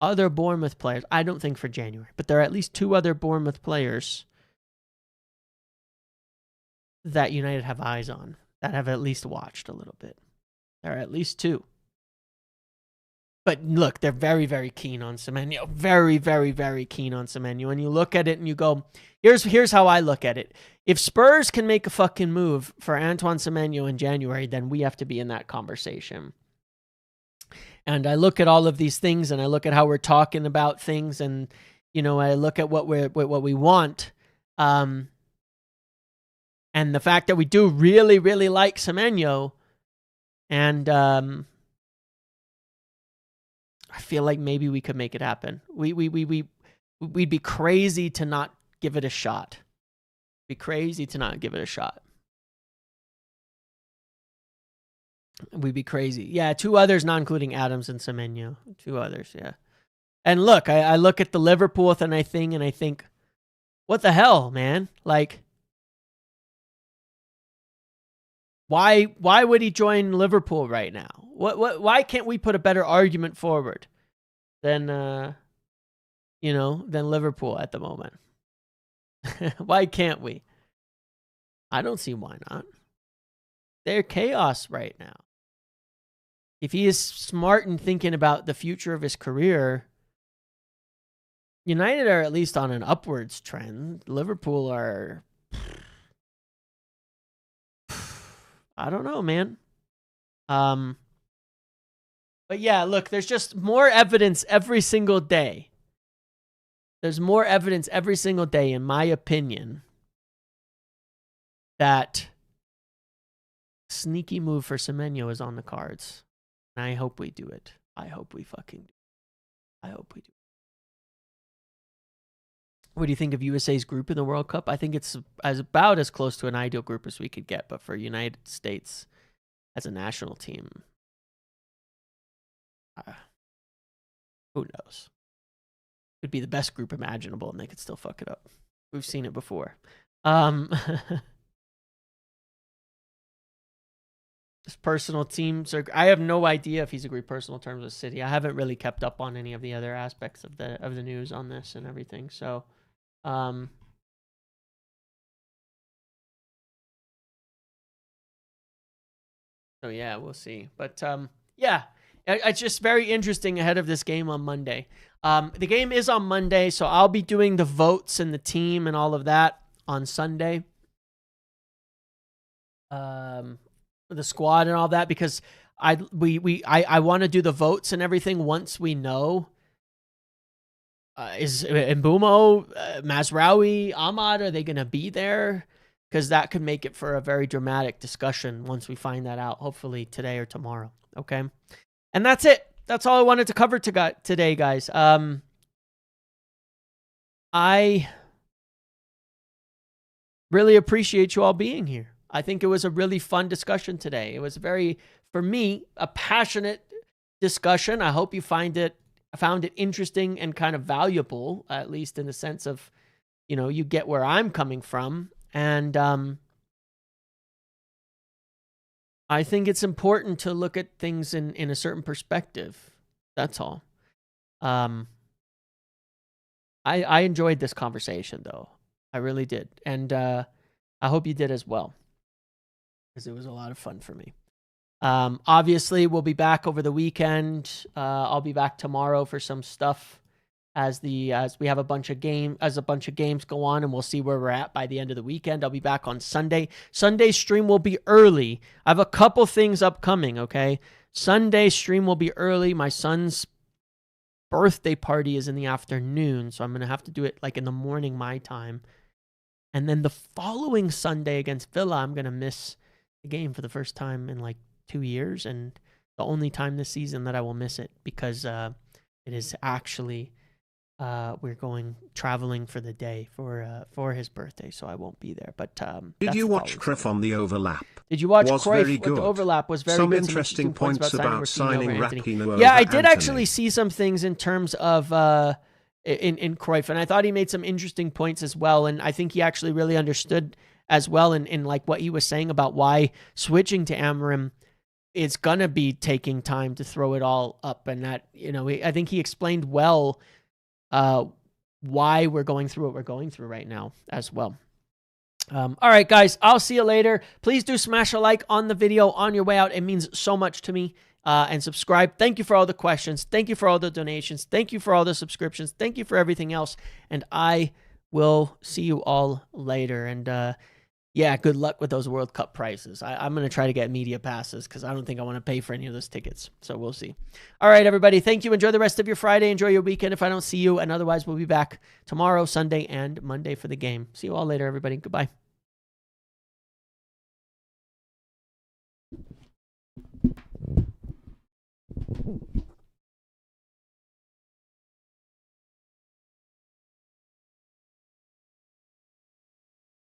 A: other Bournemouth players. I don't think for January, but there are at least 2 other Bournemouth players that United have eyes on, that have at least watched a little bit. There are at least 2. But look, they're very, very keen on Semenyo. Very, very, very keen on Semenyo. And you look at it and you go, here's how I look at it. If Spurs can make a fucking move for Antoine Semenyo in January, then we have to be in that conversation. And I look at all of these things and I look at how we're talking about things and, I look at what we want. And the fact that we do really, really like Semenyo, and I feel like maybe we could make it happen. We'd be crazy to not give it a shot. We'd be crazy. Yeah, 2 others, not including Adams and Semenyo. 2 others, yeah. And look, I look at the Liverpool thing and I think, what the hell, man? Like, why would he join Liverpool right now? Why can't we put a better argument forward than Liverpool at the moment? Why can't we? I don't see why not. They're chaos right now. If he is smart and thinking about the future of his career, United are at least on an upwards trend. Liverpool are, I don't know, man. But yeah, look, there's just more evidence every single day. There's more evidence every single day, in my opinion, that sneaky move for Semenyo is on the cards. And I hope we do it. I hope we fucking do. I hope we do. What do you think of USA's group in the World Cup? I think it's about as close to an ideal group as we could get, but for United States as a national team, who knows? It would be the best group imaginable, and they could still fuck it up. We've seen it before. His personal teams are. I have no idea if he's agreed personal terms with City. I haven't really kept up on any of the other aspects of the news on this and everything. So, so yeah, we'll see. But Yeah, it's just very interesting ahead of this game on Monday. The game is on Monday, so I'll be doing the votes and the team and all of that on Sunday. The squad and all that, because I want to do the votes and everything once we know. Is Mbumo, Mazraoui, Ahmad, are they going to be there? Because that could make it for a very dramatic discussion once we find that out, hopefully today or tomorrow. Okay. And that's it. That's all I wanted to cover today, guys. I really appreciate you all being here. I think it was a really fun discussion today. It was for me, a passionate discussion. I hope you found it interesting and kind of valuable, at least in the sense of, you get where I'm coming from. And I think it's important to look at things in a certain perspective. That's all. I enjoyed this conversation, though. I really did. And I hope you did as well, because it was a lot of fun for me. Obviously, we'll be back over the weekend. I'll be back tomorrow for some stuff as we have a bunch of games go on, and we'll see where we're at by the end of the weekend. I'll be back on Sunday. Sunday's stream will be early. I have a couple things upcoming, okay? Sunday stream will be early. My son's birthday party is in the afternoon, so I'm going to have to do it like in the morning my time. And then the following Sunday against Villa, I'm going to miss the game for the first time in like 2 years, and the only time this season that I will miss it, because it is actually we're traveling for the day for his birthday, so I won't be there. But
B: did you watch Cruyff on the overlap?
A: Did you watch Cruyff with the overlap? Was very
B: some
A: good.
B: Interesting points about signing Rapinoe.
A: Yeah, I did actually see some things in terms of in Cruyff, and I thought he made some interesting points as well, and I think he actually really understood as well in like what he was saying about why switching to Amorim is gonna be taking time to throw it all up, and that I think he explained well why we're going through what we're going through right now as well. All right, guys, I'll see you later. Please do smash a like on the video on your way out. It means so much to me. And subscribe. Thank you for all the questions. Thank you for all the donations. Thank you for all the subscriptions. Thank you for everything else. And I will see you all later. And yeah, good luck with those World Cup prices. I'm going to try to get media passes because I don't think I want to pay for any of those tickets. So we'll see. All right, everybody. Thank you. Enjoy the rest of your Friday. Enjoy your weekend if I don't see you. And otherwise, we'll be back tomorrow, Sunday, and Monday for the game. See you all later, everybody. Goodbye.